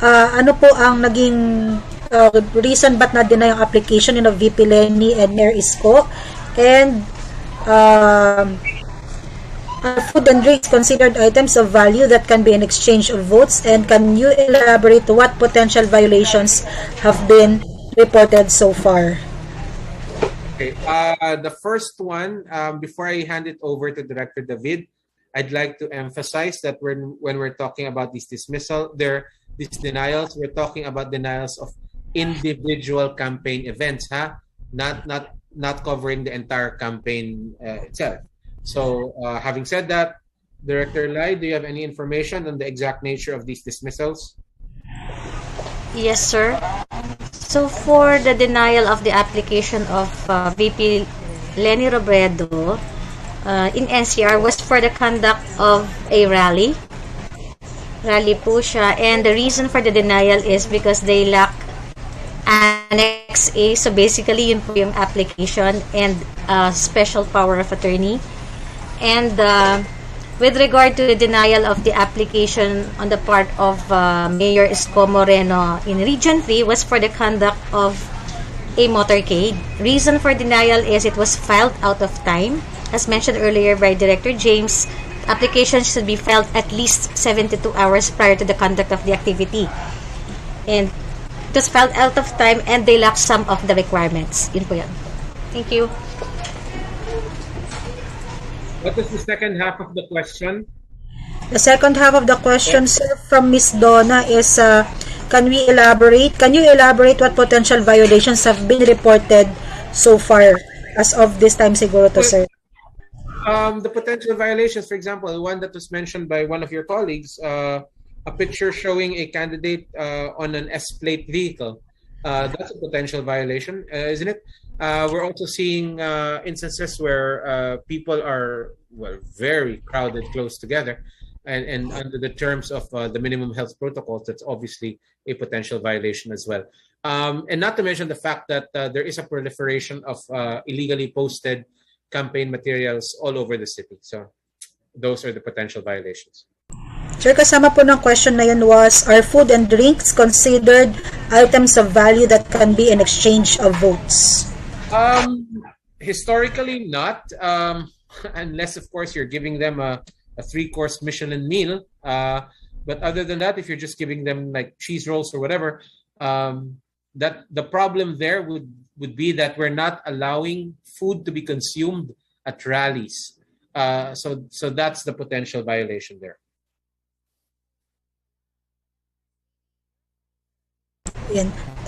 ano po ang naging reason ba't na-deny yung application ni VP Lenny and Mayor Isko, and are food and drinks considered items of value that can be in exchange of votes, and can you elaborate what potential violations have been reported so far? Okay. The first one, before I hand it over to Director David, I'd like to emphasize that when we're talking about these these denials, we're talking about denials of individual campaign events, not covering the entire campaign itself. So, having said that, Director Lai, do you have any information on the exact nature of these dismissals? Yes, sir. So, for the denial of the application of VP Lenny Robredo in NCR was for the conduct of a rally. Rally po siya. And the reason for the denial is because they lack Annex A. So, basically, yun po yung application and special power of attorney. And with regard to the denial of the application on the part of Mayor Isko Moreno in Region 3 was for the conduct of a motorcade. Reason for denial is it was filed out of time. As mentioned earlier by Director James, application should be filed at least 72 hours prior to the conduct of the activity. And it was filed out of time and they lack some of the requirements. Yun po yan. Thank you. What is the second half of the question? The second half of the question, sir, from Miss Donna is, can you elaborate what potential violations have been reported so far as of this time siguro to, sir? The potential violations, for example, one that was mentioned by one of your colleagues, a picture showing a candidate on an S-plate vehicle. That's a potential violation, isn't it? We're also seeing instances where people are very crowded close together, and under the terms of the minimum health protocols, that's obviously a potential violation as well. And not to mention the fact that there is a proliferation of illegally posted campaign materials all over the city. So those are the potential violations. Sir, kasama po ng question na yun was, are food and drinks considered items of value that can be in exchange of votes? Historically not, unless of course you're giving them a 3-course Michelin meal. But other than that, if you're just giving them like cheese rolls or whatever, that the problem there would would be that we're not allowing food to be consumed at rallies. So that's the potential violation there.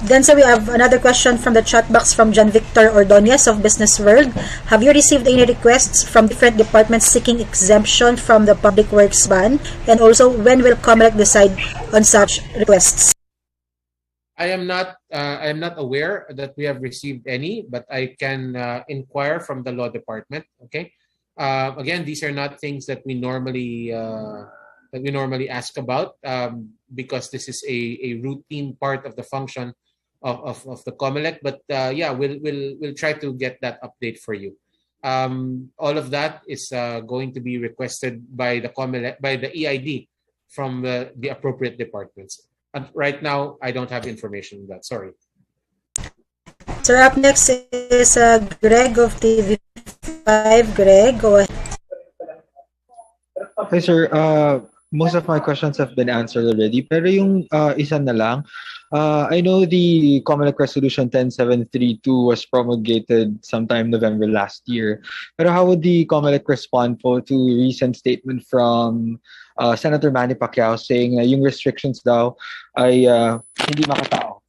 Then, sir, we have another question from the chat box from John Victor Ordonez of Business World. Have you received any requests from different departments seeking exemption from the public works ban? And also, when will Comelec decide on such requests? I am not aware that we have received any, but I can inquire from the law department. Okay. Again, these are not things that we normally ask about, because this is a routine part of the function of the Comelec. But yeah, we'll try to get that update for you. All of that is going to be requested by the Comelec, by the EID, from the appropriate departments. And right now, I don't have information on that. Sorry. Sir, up next is Greg of TV5. Greg, go ahead. Hi, sir. Most of my questions have been answered already. Pero yung isa na lang, I know the Comelec Resolution 10732 was promulgated sometime November last year. Pero how would the Comelec respond po to recent statement from Senator Manny Pacquiao saying na yung restrictions daw ay hindi makatao?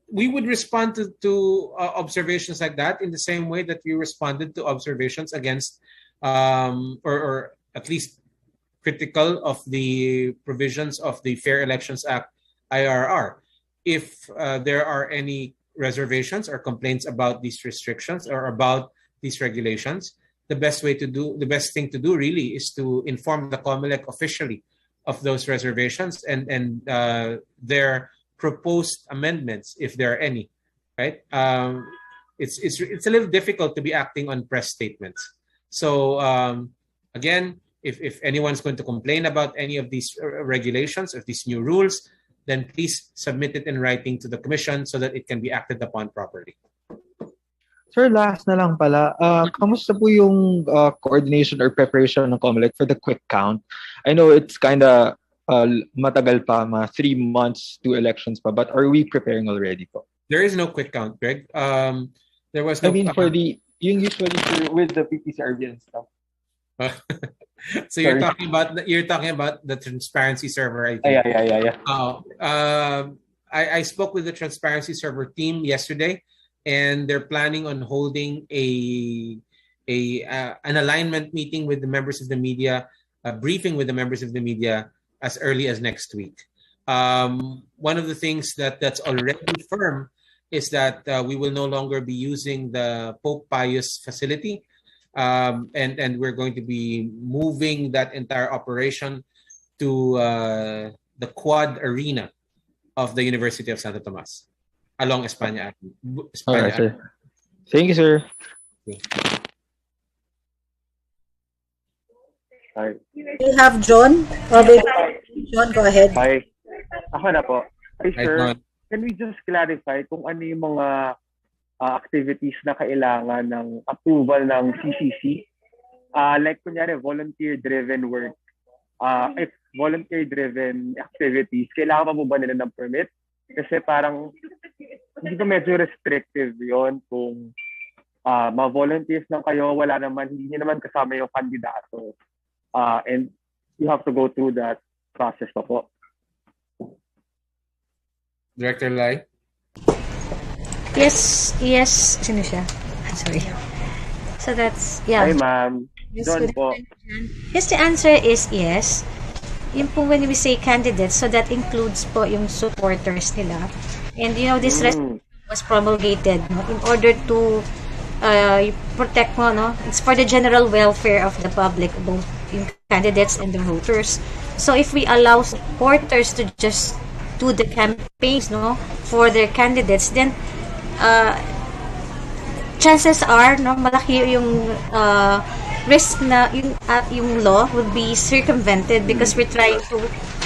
We would respond to observations like that in the same way that we responded to observations against or at least critical of the provisions of the Fair Elections Act, IRR. If there are any reservations or complaints about these restrictions or about these regulations, the best thing to do really is to inform the Comelec officially of those reservations and their proposed amendments, if there are any. Right? It's a little difficult to be acting on press statements. So again, if anyone's going to complain about any of these regulations, of these new rules, then please submit it in writing to the Commission so that it can be acted upon properly. Sir, last na lang pala, kamusta po yung coordination or preparation ng Comelec for the quick count? I know it's kind of matagal pa, 3 months to elections pa, but are we preparing already po? There is no quick count, Greg. There was no. I mean, for yung usually with the PPCRB and stuff. So you're talking about the transparency server, I think. Yeah. I spoke with the transparency server team yesterday, and they're planning on holding an alignment meeting with the members of the media, a briefing with the members of the media as early as next week. One of the things that's already firm is that we will no longer be using the Pope Pius facility. And we're going to be moving that entire operation to the quad arena of the University of Santo Tomas along España. All right, sir. Thank you, sir. Hi. We have John. John, go ahead. Hi. Ako na po. Hey, Hi, sir, John. can we just clarify kung ano yung mga activities na kailangan ng approval ng CCC? Like, kunyari, volunteer-driven work. If volunteer-driven activities, kailangan pa po ba nila ng permit? Kasi parang, hindi ba medyo restrictive yon kung ma-volunteers lang kayo, wala naman, hindi naman kasama yung kandidato. And you have to go through that process pa po. Director Lai? Yes. Sino siya? Sorry. So that's, yeah. Hi, ma'am. Yes, John po. Yes, the answer is yes. Yung po when we say candidates, so that includes po yung supporters nila. And you know, this resolution was promulgated in order to protect mo, no? It's for the general welfare of the public, both yung candidates and the voters. So if we allow supporters to just do the campaigns, no, for their candidates, then chances are, no, malaki yung risk na yung law would be circumvented because we're trying to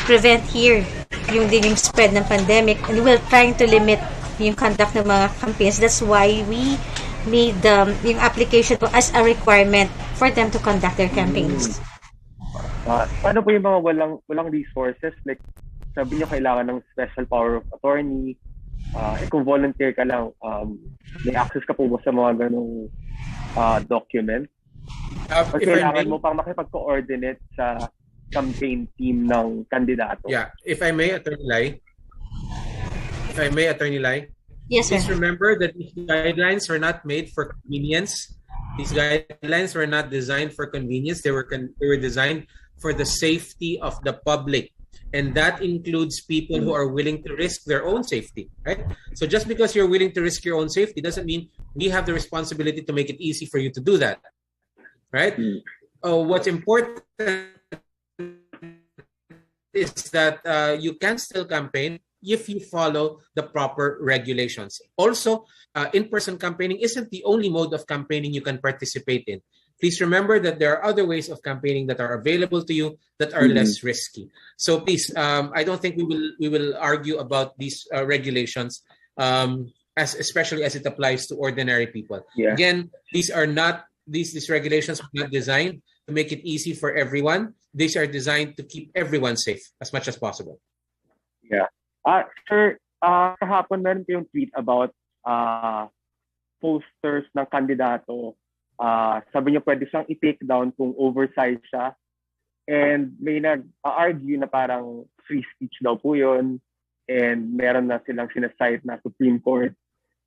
prevent here yung spread ng pandemic, and we're trying to limit yung conduct ng mga campaigns. That's why we made yung application as a requirement for them to conduct their campaigns. Paano po yung mga walang resources? Like, sabi niyo kailangan ng special power of attorney, kung volunteer ka lang, may access ka po ba sa mga ganong document? O kailangan mo pang makipag-coordinate sa campaign team ng kandidato? Yeah, if I may, Attorney Lai, Yes, sir. please remember that these guidelines were not made for convenience. These guidelines were not designed for convenience. They were designed for the safety of the public. And that includes people who are willing to risk their own safety, right? So just because you're willing to risk your own safety doesn't mean we have the responsibility to make it easy for you to do that, right? What's important is that you can still campaign if you follow the proper regulations. Also, in-person campaigning isn't the only mode of campaigning you can participate in. Please remember that there are other ways of campaigning that are available to you that are less risky. So please, I don't think we will argue about these regulations, especially as it applies to ordinary people. Yeah. Again, these regulations are not designed to make it easy for everyone. These are designed to keep everyone safe as much as possible. Yeah. Sir, kahapon meron yung tweet about posters ng kandidato. Sabi niya pwede siyang i-take down kung oversize siya. And may nag-argue na parang free speech daw po yun. And meron na silang sinasite na Supreme Court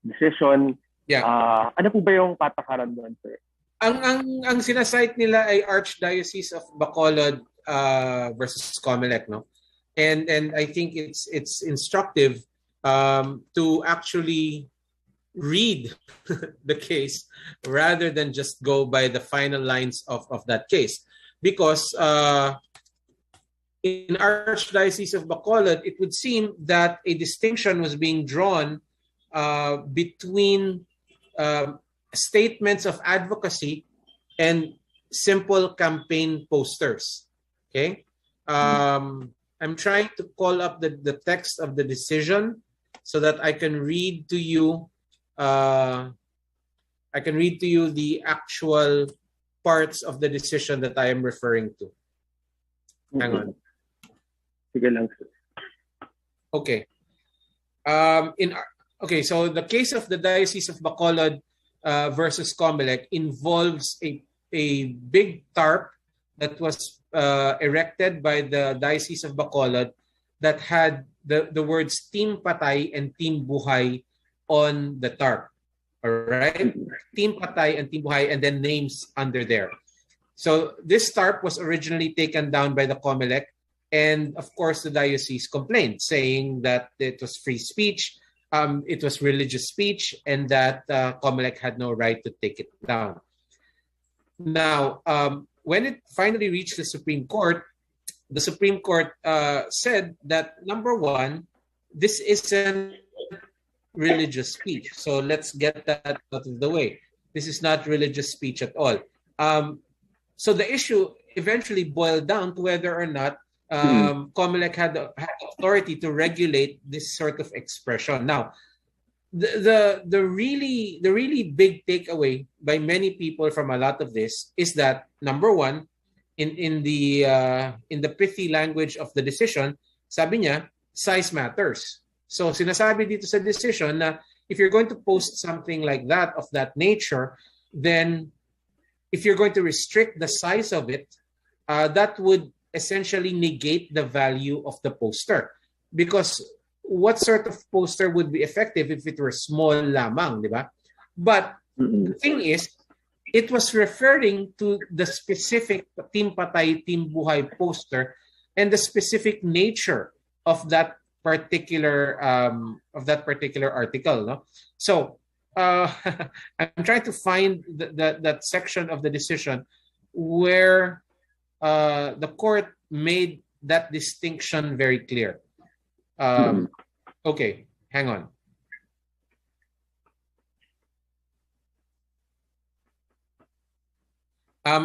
decision. Yeah. Ano po ba yung patakaran doon, sir? Ang sinasite nila ay Archdiocese of Bacolod versus Comelec, no? And I think it's instructive to actually read the case rather than just go by the final lines of that case. Because in Archdiocese of Bacolod, it would seem that a distinction was being drawn between statements of advocacy and simple campaign posters. Okay? I'm trying to call up the text of the decision so that I can read to you the actual parts of the decision that I am referring to. Hang on. Sige lang, sir. Okay. So the case of the Diocese of Bacolod versus Comelec involves a big tarp that was erected by the Diocese of Bacolod that had the words Team Patay and Team Buhay on the tarp. All right? Team Patay and Team Buhay, and then names under there. So this tarp was originally taken down by the Comelec, and of course the diocese complained, saying that it was free speech, it was religious speech, and that Comelec had no right to take it down. Now, when it finally reached the Supreme Court said that, number one, this isn't religious speech. So let's get that out of the way. This is not religious speech at all. So the issue eventually boiled down to whether or not Comelec had authority to regulate this sort of expression. Now, the really big takeaway by many people from a lot of this is that, number one, in the pithy language of the decision, sabi niya, size matters. So sinasabi dito sa decision na if you're going to post something like that, of that nature, then if you're going to restrict the size of it, that would essentially negate the value of the poster. Because what sort of poster would be effective if it were small lamang, di ba? But the thing is, it was referring to the specific Team Patay, Team Buhay poster and the specific nature of that particular article. No? So I'm trying to find that section of the decision where the court made that distinction very clear. Okay, hang on.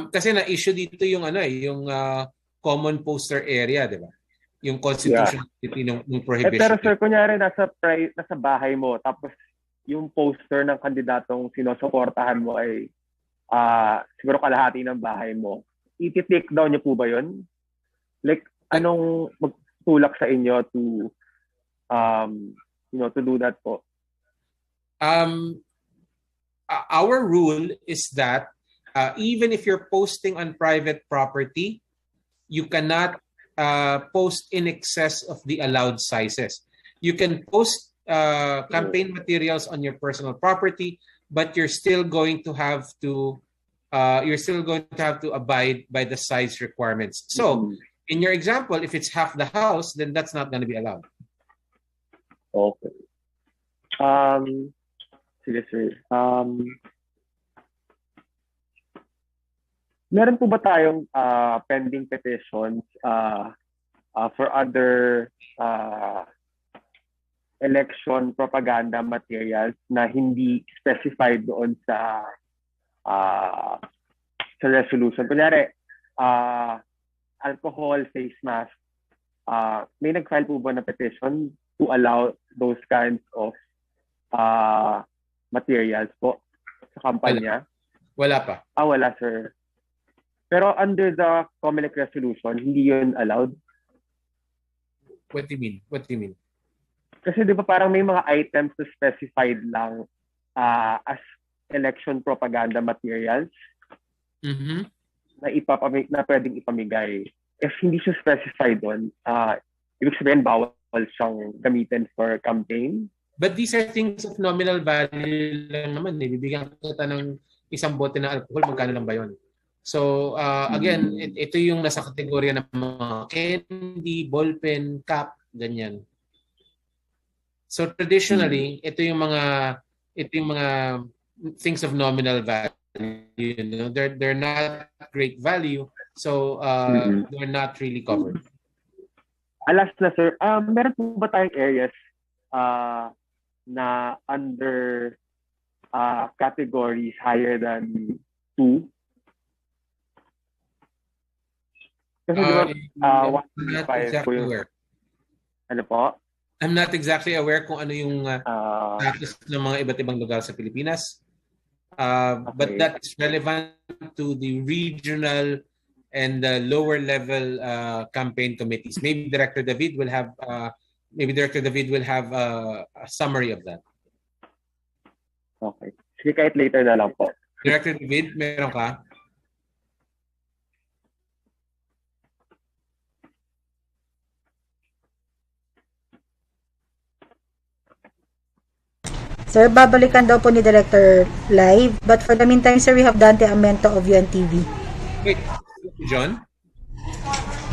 Kasi na-issue dito yung common poster area, di ba? Yung constitutionality ng prohibition. Pero sir, kunyari nasa bahay mo, tapos yung poster ng kandidatong sinusuportahan mo ay siguro kalahati ng bahay mo. I-take down niyo po ba yun? Like, anong magtulak sa inyo to to do that po? Our rule is that even if you're posting on private property, you cannot post in excess of the allowed sizes. You can post campaign materials on your personal property, but you're still going to have to abide by the size requirements. So, in your example, if it's half the house, then that's not going to be allowed. Okay. Sige, sir. Meron po ba tayong pending petitions for other election propaganda materials na hindi specified doon sa resolution? Kunyari, alcohol, face mask, may nag-file po ba na petition to allow those kinds of materials po sa kampanya? Wala pa. Wala, sir. Pero under the Comelec resolution, hindi yun allowed? What do you mean? Kasi di ba parang may mga items na specified lang as election propaganda materials na pwedeng ipamigay. If hindi siya specified doon, ibig sabihin bawal siyang gamitin for campaign. But these are things of nominal value lang naman. Bibigyan kita ng isang bote na alcohol, magkano lang ba yun? So, again, ito yung nasa kategorya ng mga candy, ballpen, cap, ganyan. So, traditionally, ito yung mga things of nominal value. They're not great value, so they're not really covered. Last na, sir, meron po ba tayong areas na under categories higher than 2? Kasi exactly aware. Ano po? I'm not exactly aware kung ano yung status ng mga iba't ibang lugar sa Pilipinas. Okay. But that is relevant to the regional and the lower level campaign committees. Maybe Director David will have a summary of that. Okay. Sige, kahit later na lang po. Director David, meron ka? Sir, babalikan daw po ni Director live. But for the meantime, sir, we have Dante Amento of UNTV. Wait, John?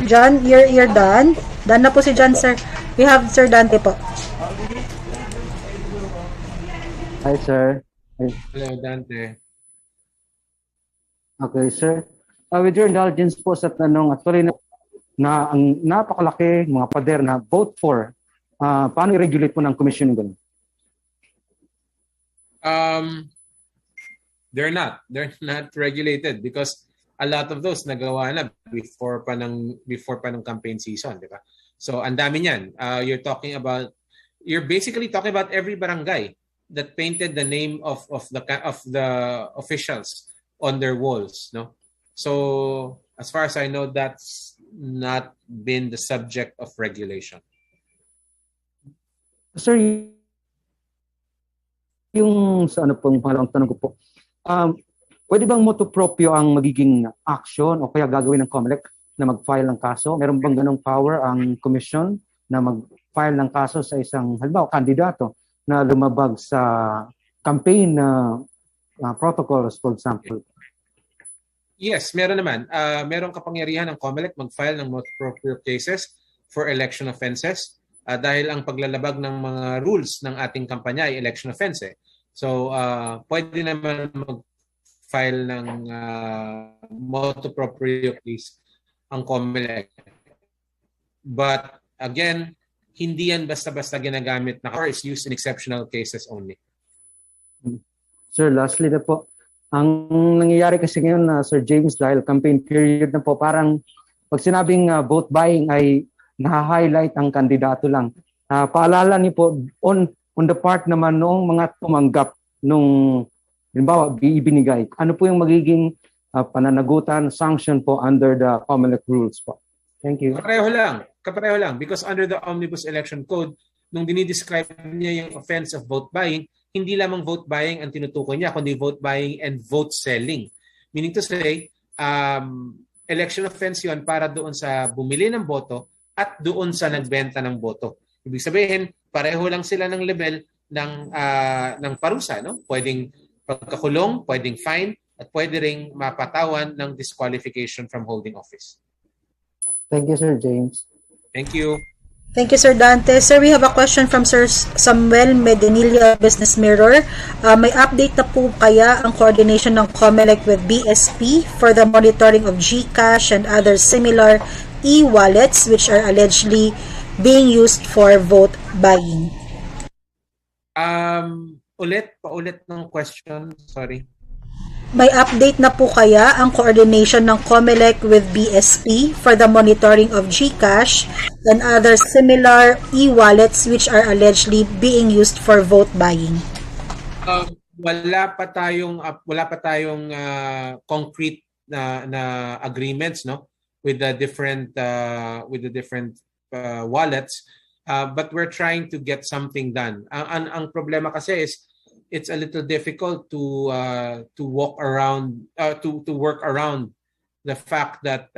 John, you're done? Done na po si John, sir. We have Sir Dante po. Hi, sir. Hello, Dante. Okay, sir. With your indulgence po sa tanong, actually na ang napakalaki mga pader na vote for, paano i-regulate po ng commission ganun? They're not regulated because a lot of those nagawa na before pa ng campaign season, di ba? So ang dami niyan. You're basically talking about every barangay that painted the name of the officials on their walls, no? So as far as I know, that's not been the subject of regulation. Sir, yung sa pong pangalawang tanong ko po, pwede bang motu proprio ang magiging action o kaya gagawin ng Comelec na mag-file ng kaso? Meron bang ganong power ang commission na mag-file ng kaso sa isang, halimbawa, kandidato na lumabag sa campaign protocols, for example? Yes, meron naman. Merong kapangyarihan ng Comelec mag-file ng motu proprio cases for election offenses. Dahil ang paglalabag ng mga rules ng ating kampanya ay election offense. So, pwede naman mag-file ng motu proprio case ang Comelec. But, again, hindi yan basta-basta ginagamit na or is used in exceptional cases only. Sir, lastly na po, ang nangyayari kasi ngayon, Sir James, dahil campaign period na po, parang pag sinabing vote buying ay na-highlight ang kandidato lang. Paalala niyo po, on the part naman noong mga tumanggap nung, halimbawa, ibinigay, ano po yung magiging pananagutan, sanction po under the Comelec rules po? Thank you. Kapareho lang. Because under the Omnibus Election Code, nung dinidescribe niya yung offense of vote buying, hindi lamang vote buying ang tinutukoy niya, kundi vote buying and vote selling. Meaning to say, election offense yun para doon sa bumili ng boto at doon sa nagbenta ng boto. Ibig sabihin, pareho lang sila ng level ng parusa. No? Pwedeng pagkakulong, pwedeng fine, at pwede ring mapatawan ng disqualification from holding office. Thank you, Sir James. Thank you. Thank you, Sir Dante. Sir, we have a question from Sir Samuel Medinilla, Business Mirror. May update na po kaya ang coordination ng Comelec with BSP for the monitoring of GCash and other similar e-wallets which are allegedly being used for vote buying? Paulit ng question. Sorry. May update na po kaya ang coordination ng Comelec with BSP for the monitoring of GCash and other similar e-wallets which are allegedly being used for vote buying? Wala pa tayong concrete na agreements, no, with the different wallets, but we're trying to get something done. Ang problema kasi is it's a little difficult to walk around to work around the fact that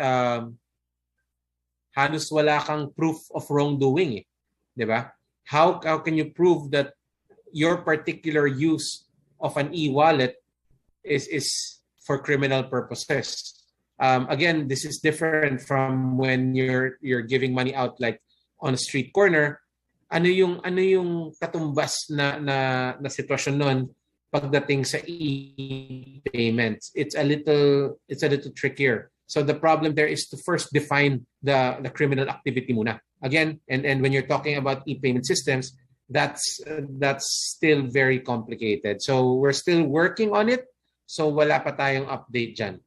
halos wala kang proof of wrongdoing, 'di ba? How can you prove that your particular use of an e-wallet is for criminal purposes? Again, this is different from when you're giving money out like on a street corner. Ano yung katumbas na sitwasyon nun pagdating sa e-payments? It's a little trickier. So the problem there is to first define the criminal activity muna. Again, and when you're talking about e-payment systems, that's still very complicated. So we're still working on it. So wala pa tayong update dyan.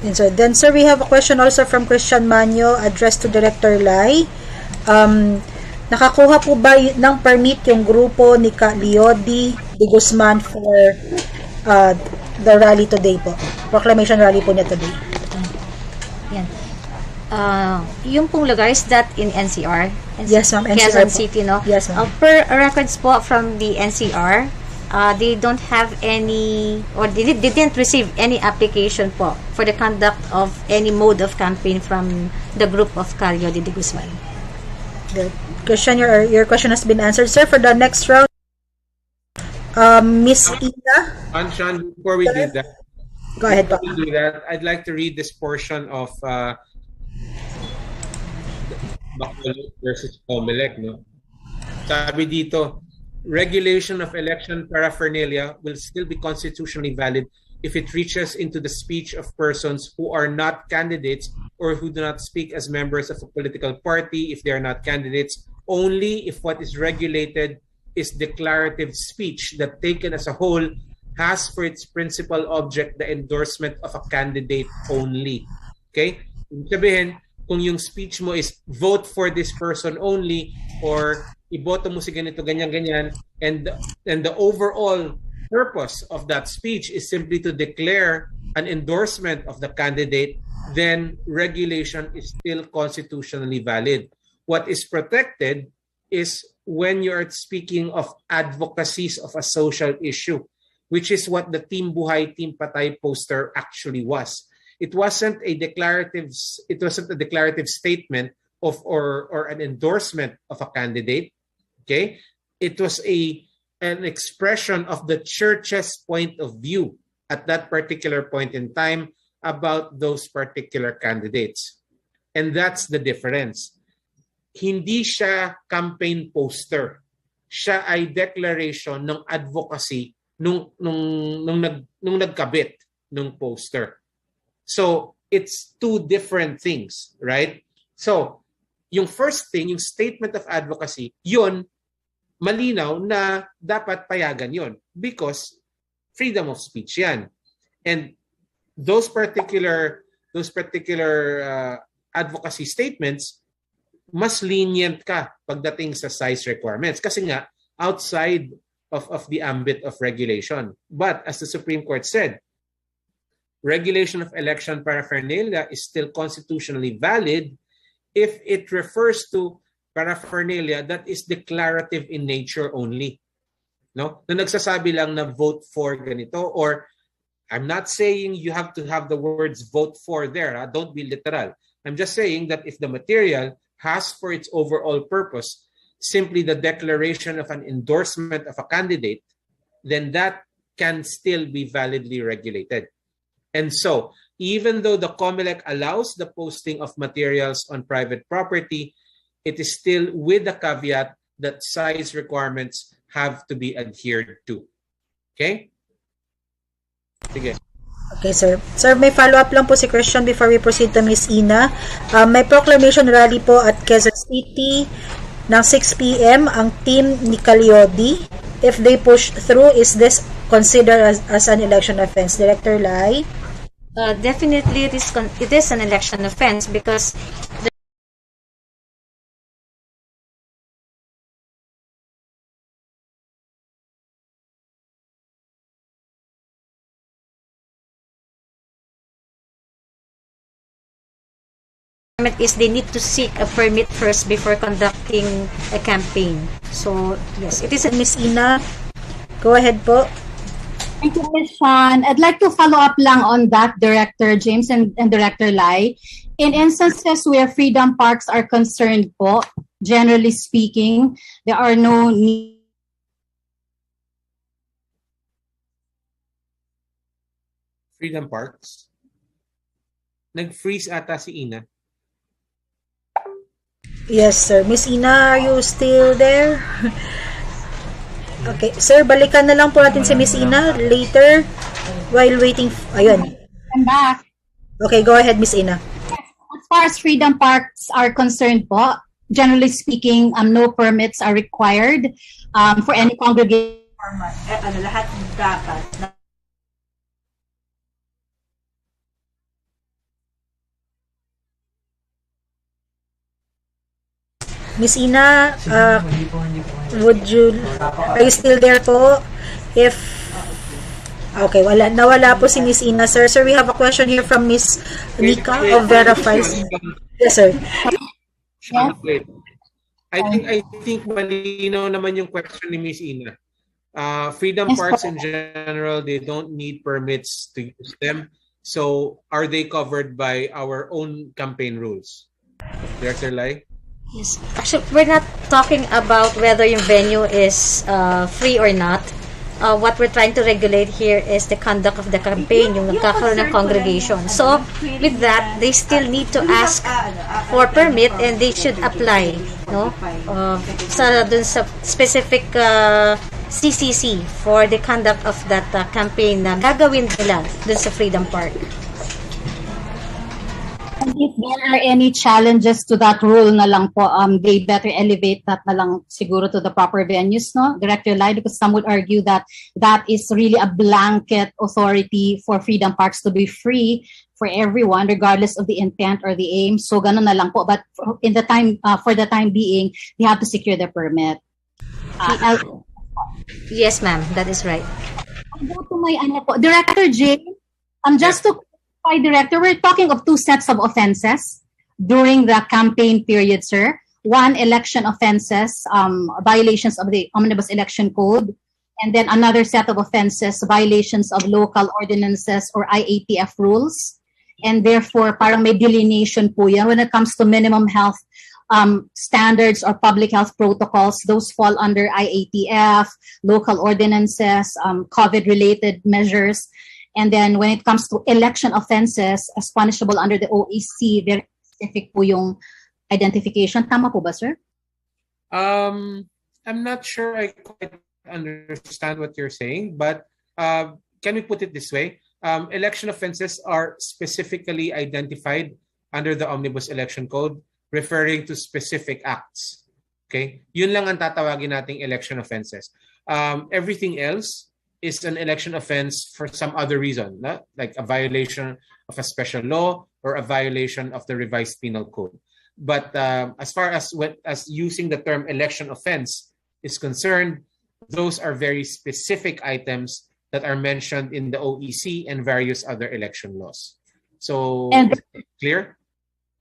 And so then, sir, we have a question also from Christian Manyo addressed to Director Lai. Nakakuha po ba ng permit yung grupo ni Leody de Guzman for the rally today po? Proclamation rally po niya today. Yan. Yung pong lugar, is that in NCR? Yes, ma'am. NCR Quezon po. City, no? Yes, ma'am. Per records po from the NCR, they don't have any, or they didn't receive any application po for the conduct of any mode of campaign from the group of Leody de Guzman. Good. Christian, your question has been answered, sir. For the next round, Miss Ina. Sean, before we do that, I'd like to read this portion of Bacolod versus Comelec. No? Sabi dito, regulation of election paraphernalia will still be constitutionally valid if it reaches into the speech of persons who are not candidates or who do not speak as members of a political party if they are not candidates, only if what is regulated is declarative speech that, taken as a whole, has for its principal object the endorsement of a candidate only. Okay? Sabihin, kung yung speech mo is vote for this person only, or iboto mo si ganito, ganyan, and the overall purpose of that speech is simply to declare an endorsement of the candidate, then regulation is still constitutionally valid. What is protected is when you are speaking of advocacies of a social issue, which is what the Team Buhay, Team Patay poster actually was. It wasn't a declarative statement of or an endorsement of a candidate. Okay? It was an expression of the church's point of view at that particular point in time about those particular candidates. And that's the difference. Hindi siya campaign poster. Siya ay declaration ng advocacy nung nagkabit ng poster. So, it's two different things, right? So, yung first thing, yung statement of advocacy, yun, malinaw na dapat payagan yon because freedom of speech yan. And those particular advocacy statements, mas lenient ka pagdating sa size requirements kasi nga outside of the ambit of regulation. But as the Supreme Court said, regulation of election paraphernalia is still constitutionally valid if it refers to paraphernalia that is declarative in nature only. No? Na nagsasabi lang na vote for ganito, or I'm not saying you have to have the words vote for there. Don't be literal. I'm just saying that if the material has for its overall purpose simply the declaration of an endorsement of a candidate, then that can still be validly regulated. And so, even though the Comelec allows the posting of materials on private property, it is still with the caveat that size requirements have to be adhered to. Okay? Sige. Okay, sir. Sir, may follow-up lang po si Christian before we proceed to Miss Ina. May proclamation rally po at Quezon City ng 6 p.m. ang team ni Calyodi. If they push through, is this considered as an election offense? Director Lai? Definitely, it is an election offense because is they need to seek a permit first before conducting a campaign. So, yes, it is. Miss Ina, go ahead po. Thank you, Ms. Sean. I'd like to follow up lang on that, Director James and Director Lai. In instances where freedom parks are concerned po, generally speaking, there are no need. Freedom parks? Nag-freeze ata si Ina. Yes, sir. Miss Ina, are you still there? Okay. Sir, balikan na lang po natin si Miss Ina later while waiting. Ayun. I'm back. Okay, go ahead, Miss Ina. As far as freedom parks are concerned po, generally speaking, no permits are required for any congregation. Lahat dapat. Miss Ina, are you still there po? Okay, nawala po si Miss Ina, sir. Sir, we have a question here from Miss Nika of Verifies. Yes, sir. Wait. I think malinaw naman yung question ni Miss Ina. Freedom parks in general, they don't need permits to use them. So, are they covered by our own campaign rules? Director Lai? Yes. Actually, we're not talking about whether your venue is free or not. What we're trying to regulate here is the conduct of the campaign, yung nagkakaroon ng congregation. So, with that, they still need to ask for permit and they should apply, no? Dun sa specific CCC for the conduct of that campaign na gagawin nila dun sa Freedom Park. And if there are any challenges to that rule na lang po, they better elevate that na lang siguro to the proper venues, no? Director Lai, because some would argue that that is really a blanket authority for freedom parks to be free for everyone, regardless of the intent or the aim. So ganun na lang po. But for the time being, they have to secure their permit. Yes, ma'am. That is right. I'll go to my Director J. Just to Director, we're talking of two sets of offenses during the campaign period, sir. One, election offenses, violations of the Omnibus Election Code, and then another set of offenses, violations of local ordinances or IATF rules. And therefore, parang may delineation po yan when it comes to minimum health standards or public health protocols. Those fall under IATF, local ordinances, COVID-related measures. And then when it comes to election offenses as punishable under the OEC, very specific po yung identification. Tama po ba, sir? I'm not sure I quite understand what you're saying, but can we put it this way? Election offenses are specifically identified under the Omnibus Election Code, referring to specific acts. Okay? Yun lang ang tatawagin nating election offenses. Everything else is an election offense for some other reason, like a violation of a special law or a violation of the revised penal code. But as far as using the term election offense is concerned, those are very specific items that are mentioned in the OEC and various other election laws. So, clear?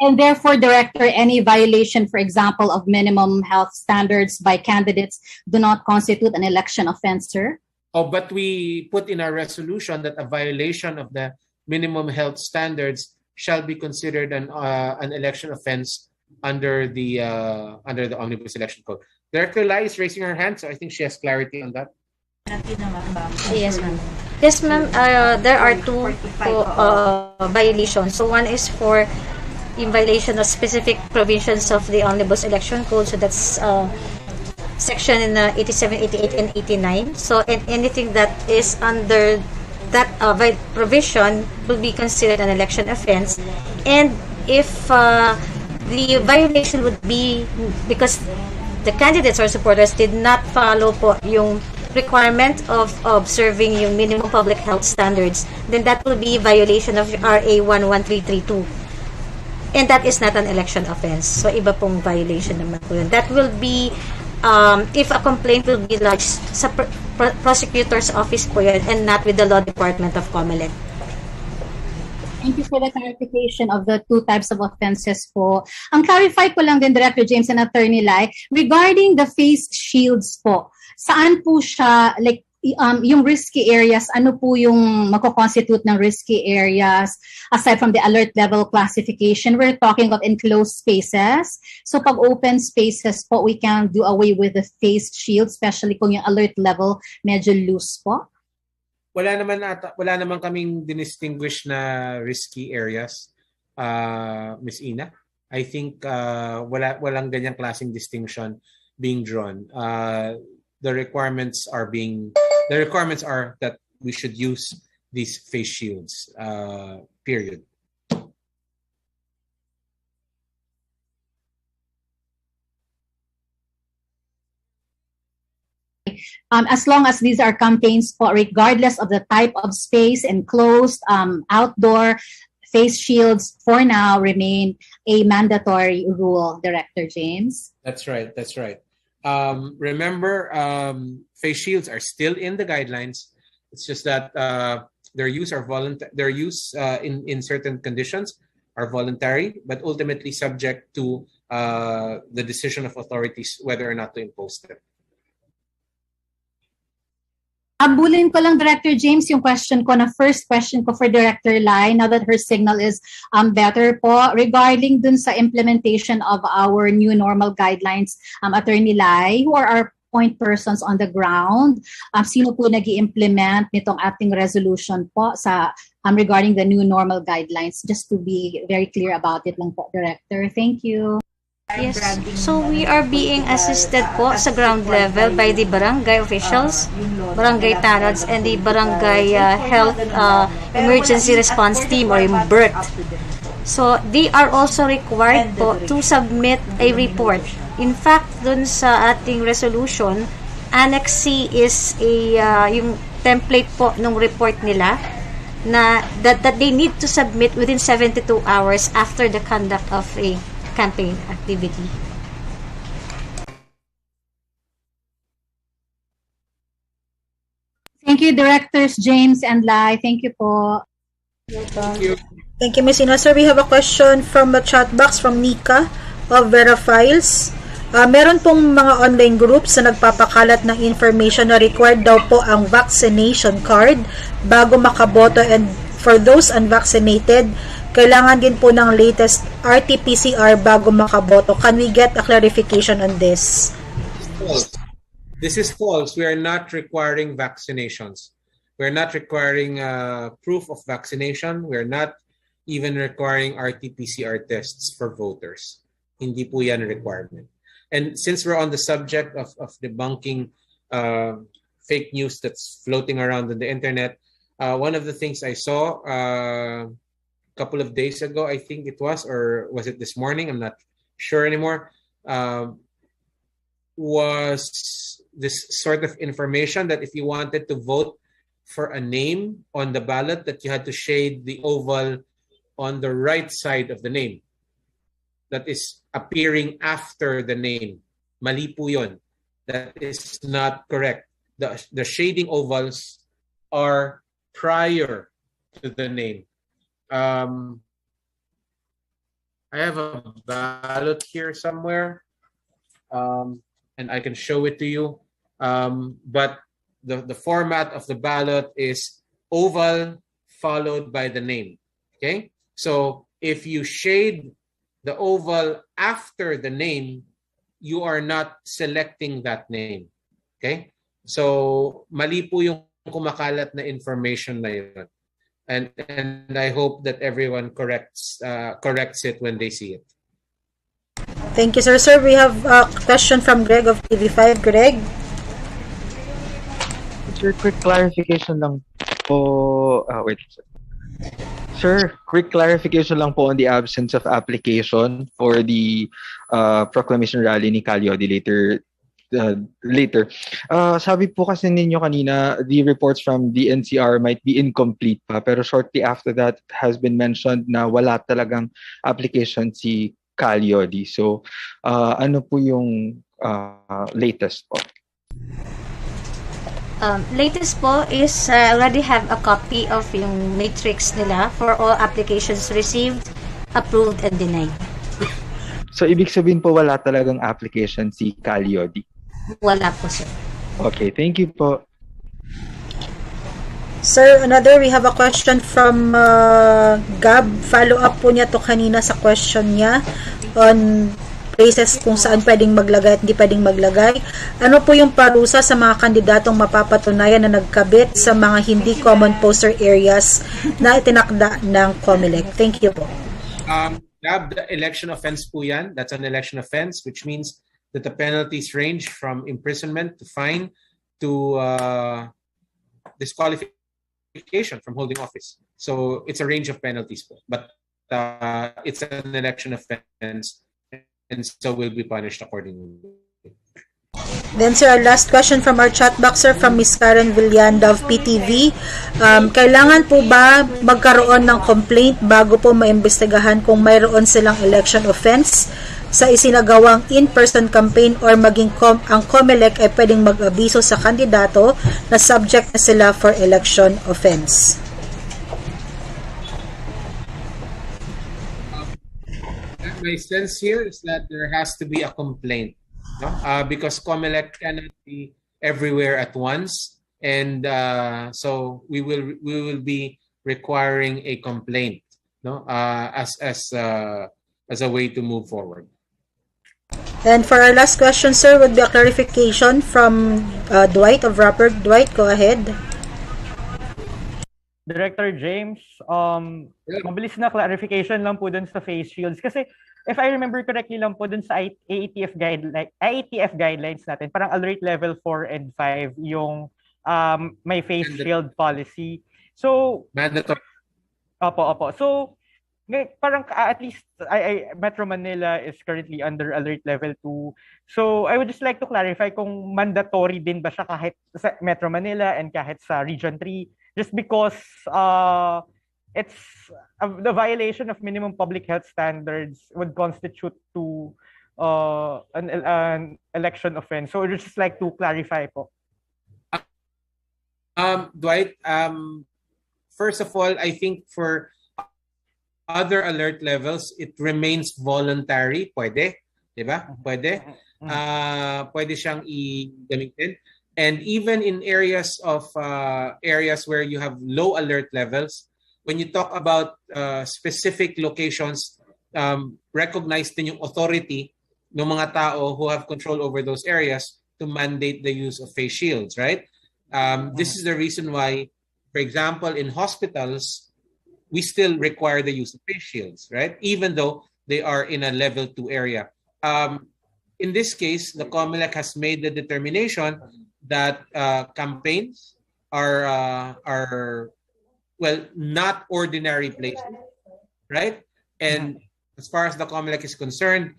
And therefore, Director, any violation, for example, of minimum health standards by candidates do not constitute an election offense, sir? Oh, but we put in our resolution that a violation of the minimum health standards shall be considered an election offense under the Omnibus Election Code. Director Lai is raising her hand, so I think she has clarity on that. Yes, ma'am. Yes, ma'am. There are two violations. So one is for in violation of specific provisions of the Omnibus Election Code. So that's section in 87, 88, and 89. So anything that is under that provision will be considered an election offense. And if the violation would be because the candidates or supporters did not follow po yung requirement of observing yung minimum public health standards, then that will be violation of RA 11332. And that is not an election offense. So, iba pong violation naman po yun. That will be, if a complaint will be lodged sa prosecutor's office po yun and not with the law department of Comelec. Thank you for the clarification of the two types of offenses po. Ang clarify ko lang din, Director James and Attorney Lai, regarding the face shields po, saan po siya, like, yung risky areas, ano po yung mako-constitute ng risky areas aside from the alert level classification? We're talking of enclosed spaces. So pag open spaces po, we can do away with the face shield, especially kung yung alert level medyo loose po. Wala naman kaming dinistinguish na risky areas, Miss Ina. I think walang ganyang klaseng distinction being drawn. The requirements are that we should use these face shields, period. As long as these are campaigns po, regardless of the type of space, enclosed, outdoor, face shields for now remain a mandatory rule, Director James. That's right. Remember, face shields are still in the guidelines. It's just that their use in certain conditions are voluntary, but ultimately subject to the decision of authorities whether or not to impose them. Abulin ko lang, Director James, yung first question ko for Director Lai, now that her signal is better po, regarding dun sa implementation of our new normal guidelines, Attorney Lai, who are our point persons on the ground, sino po nag-i-implement nitong ating resolution po sa regarding the new normal guidelines, just to be very clear about it lang po, Director. Thank you. Yes. So we are being assisted po sa ground level by the barangay officials, barangay tanods, and the barangay health emergency response team or yung BERT. So they are also required po to submit a report. In fact, dun sa ating resolution, Annex C is yung template po ng report nila na that they need to submit within 72 hours after the conduct of a campaign activity. Thank you, Directors James and Lai. Thank you po. Thank you. Thank you, Ms. Ina. Sir, we have a question from the chat box from Nika of Verifiles. Meron pong mga online groups na nagpapakalat ng information na required daw po ang vaccination card bago makaboto, and for those unvaccinated, kailangan din po ng latest RT-PCR bago makaboto. Can we get a clarification on this? False. This is false. We are not requiring vaccinations. We are not requiring proof of vaccination. We are not even requiring RT-PCR tests for voters. Hindi po yan a requirement. And since we're on the subject of debunking fake news that's floating around on the internet, one of the things I saw couple of days ago, I think it was, or was it this morning? I'm not sure anymore. Was this sort of information that if you wanted to vote for a name on the ballot, that you had to shade the oval on the right side of the name that is appearing after the name. Mali po yun. That is not correct. The shading ovals are prior to the name. I have a ballot here somewhere, and I can show it to you. But the format of the ballot is oval followed by the name. Okay, so if you shade the oval after the name, you are not selecting that name. Okay, so mali po yung kumakalat na information na yun. And I hope that everyone corrects it when they see it. Thank you, sir. Sir, we have a question from Greg of TV5. Greg? Sir, quick clarification lang po. Wait, sir. Sir, quick clarification lang po on the absence of application for the proclamation rally ni Calyodi later. Sabi po kasi ninyo kanina, the reports from the NCR might be incomplete pa, pero shortly after that, it has been mentioned na wala talagang application si Calyodi. So, ano po yung latest po? Latest po is already have a copy of yung matrix nila for all applications received, approved, and denied. So, ibig sabihin po wala talagang application si Calyodi? Wala po, sir. Okay, thank you po. Sir, we have a question from Gab. Follow-up po niya to kanina sa question niya on places kung saan pwedeng maglagay at hindi pwedeng maglagay. Ano po yung parusa sa mga kandidatong mapapatunayan na nagkabit sa mga hindi common poster areas na itinakda ng Comelec? Thank you po. Gab, the election offense po yan. That's an election offense, which means that the penalties range from imprisonment to fine to disqualification from holding office. So it's a range of penalties po. But it's an election offense, and so will be punished accordingly. Then, sir, our last question from our chat box, sir, from Ms. Karen Villanda of PTV. Kailangan po ba magkaroon ng complaint bago po maimbestigahan kung mayroon silang election offense sa isinagawang in-person campaign, or maging ang Comelec ay pwedeng mag-abiso sa kandidato na subject na sila for election offense? My sense here is that there has to be a complaint, no? Because Comelec cannot be everywhere at once, and so we will be requiring a complaint, no? As a way to move forward. And for our last question, sir, would be a clarification from Dwight of Rapper. Dwight, go ahead. Director James, mabilis na clarification lang po dun sa face shields. Kasi if I remember correctly lang po dun sa AATF guidelines natin, parang alert level 4 and 5 yung may face shield policy. So, mandatory. Opo. So, parang at least Metro Manila is currently under alert level 2. So, I would just like to clarify kung mandatory din ba siya kahit sa Metro Manila and kahit sa Region 3, just because it's the violation of minimum public health standards would constitute to an election offense. So, I would just like to clarify po. Dwight, first of all, I think for other alert levels, it remains voluntary. Pwede, di ba? Pwede. Pwede siyang i-gamitin. And even in areas where you have low alert levels, when you talk about specific locations, recognize din yung authority ng mga tao who have control over those areas to mandate the use of face shields, right? This is the reason why, for example, in hospitals, we still require the use of face shields, right? Even though they are in a level 2 area. In this case, the Comelec has made the determination that campaigns are not ordinary places, right? And as far as the Comelec is concerned,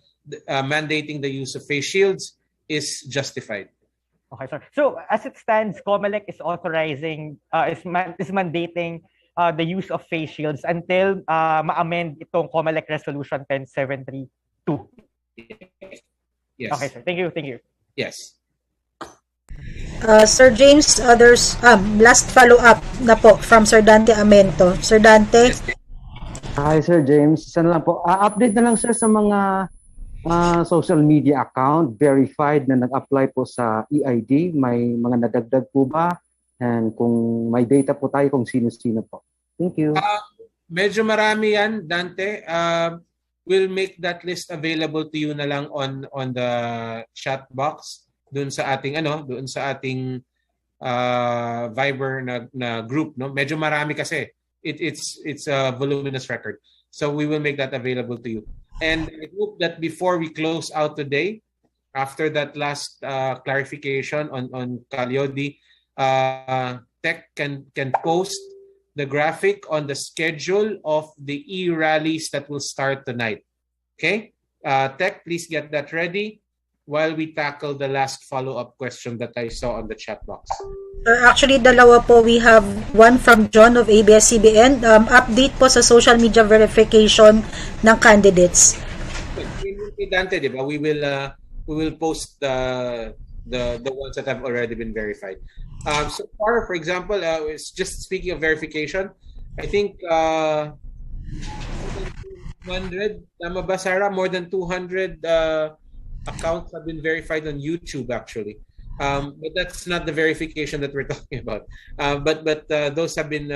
mandating the use of face shields is justified. Okay, sorry. So as it stands, Comelec is authorizing, is mandating the use of face shields until ma-amend itong Comelec Resolution 10732. Yes. Okay, sir. Thank you. Yes. Sir James, others last follow-up na po from Sir Dante Amento. Sir Dante? Yes. Hi, Sir James. Isa na lang po. Update na lang, sir, sa mga social media account verified na nag-apply po sa EID. May mga nadagdag po ba? And kung may data po tayo kung sino-sino po. Thank you. Medyo marami yan, Dante. We'll make that list available to you na lang on the chat box doon sa ating Viber na group, no? Medyo marami kasi. It's a voluminous record. So we will make that available to you. And I hope that before we close out today, after that last clarification on Calyodi, Tech can post the graphic on the schedule of the e-rallies that will start tonight. Okay? Tech, please get that ready while we tackle the last follow-up question that I saw on the chat box. Actually, dalawa po. We have one from John of ABS-CBN. Update po sa social media verification ng candidates. Dante, diba? We will post the ones that have already been verified. So far, for example, it's just speaking of verification, I think 200, tama ba, Sarah? More than 200 accounts have been verified on YouTube, actually. But that's not the verification that we're talking about. But those have been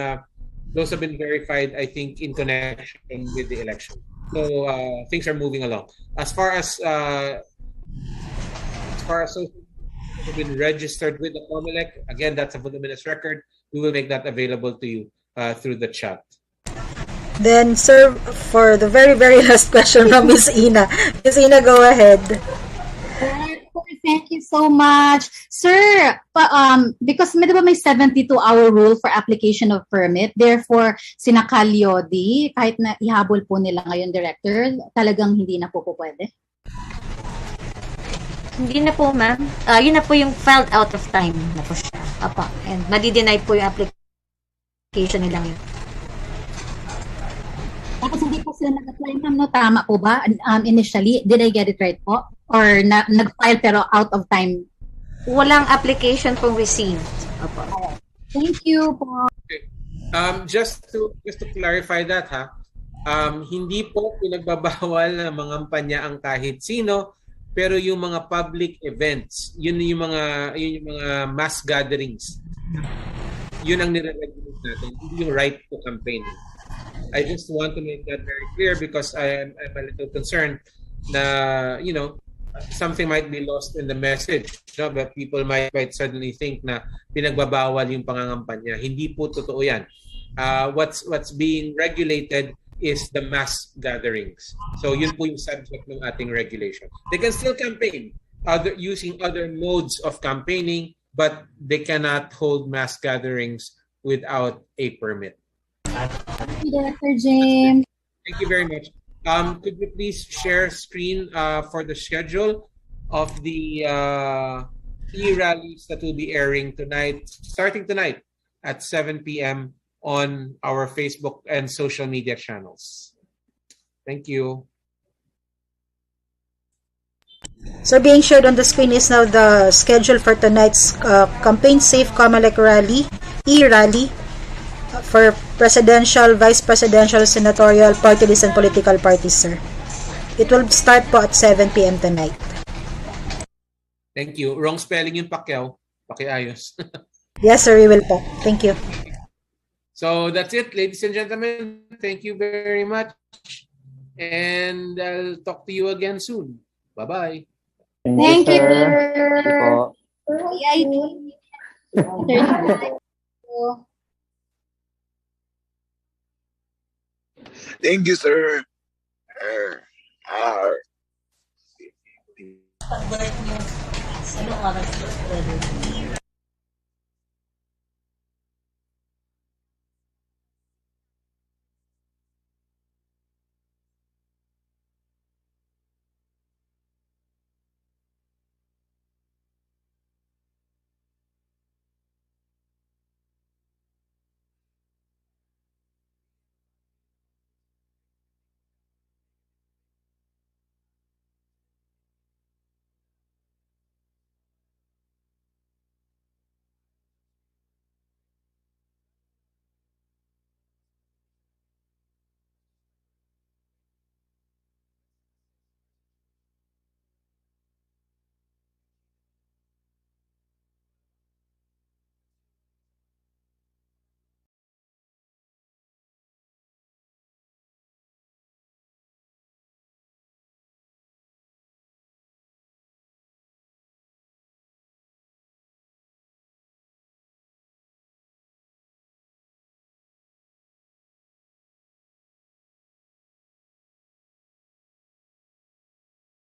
verified, I think, in connection with the election. So things are moving along. As far as social have been registered with the Comelec, again, that's a voluminous record. We will make that available to you through the chat. Then, sir, for the very, very last question from Ms. Ina. Ms. Ina, go ahead. Thank you so much. Sir, because may 72-hour rule for application of permit, therefore, sina Calyodi, kahit na ihabol po nila ngayon, Director, talagang hindi na po pwede? Hindi na po, ma'am. Yun na po yung filed out of time na po siya. Apa. And madi-deny po yung application nila yun. Tapos hindi po sila nag-apply, ma'am, no? Tama po ba? Initially, did I get it right po? Or nag-file pero out of time? Walang application pong received. Apa. Thank you po. Okay. Just to clarify that, hindi po pinagbabawal na mangampanya ang kahit sino. Pero yung mga public events, yun yung mga mass gatherings. Yun ang nire-regulate natin, yung right to campaign. I just want to make that very clear because I'm a little concerned na, something might be lost in the message. No? But people might suddenly think na pinagbabawal yung pangangampanya. Hindi po totoo yan. What's being regulated is the mass gatherings. So yun po yung subject ng ating regulation. They can still campaign using other modes of campaigning, but they cannot hold mass gatherings without a permit. Thank you, Dr. James. Thank you very much. Could you please share screen for the schedule of the e-rallies that will be airing tonight, starting tonight at 7 p.m. on our Facebook and social media channels. Thank you. So being shared on the screen is now the schedule for tonight's Campaign Safe Comelec Rally, e-rally for presidential, vice presidential, senatorial, party list, and political parties, sir. It will start po at 7 p.m. tonight. Thank you. Wrong spelling yung Pacquiao. Pakiayos. Yes, sir, we will po. Thank you. So that's it, ladies and gentlemen. Thank you very much. And I'll talk to you again soon. Bye-bye. Thank you. Thank you, sir. Pagbalik mo, ano oras?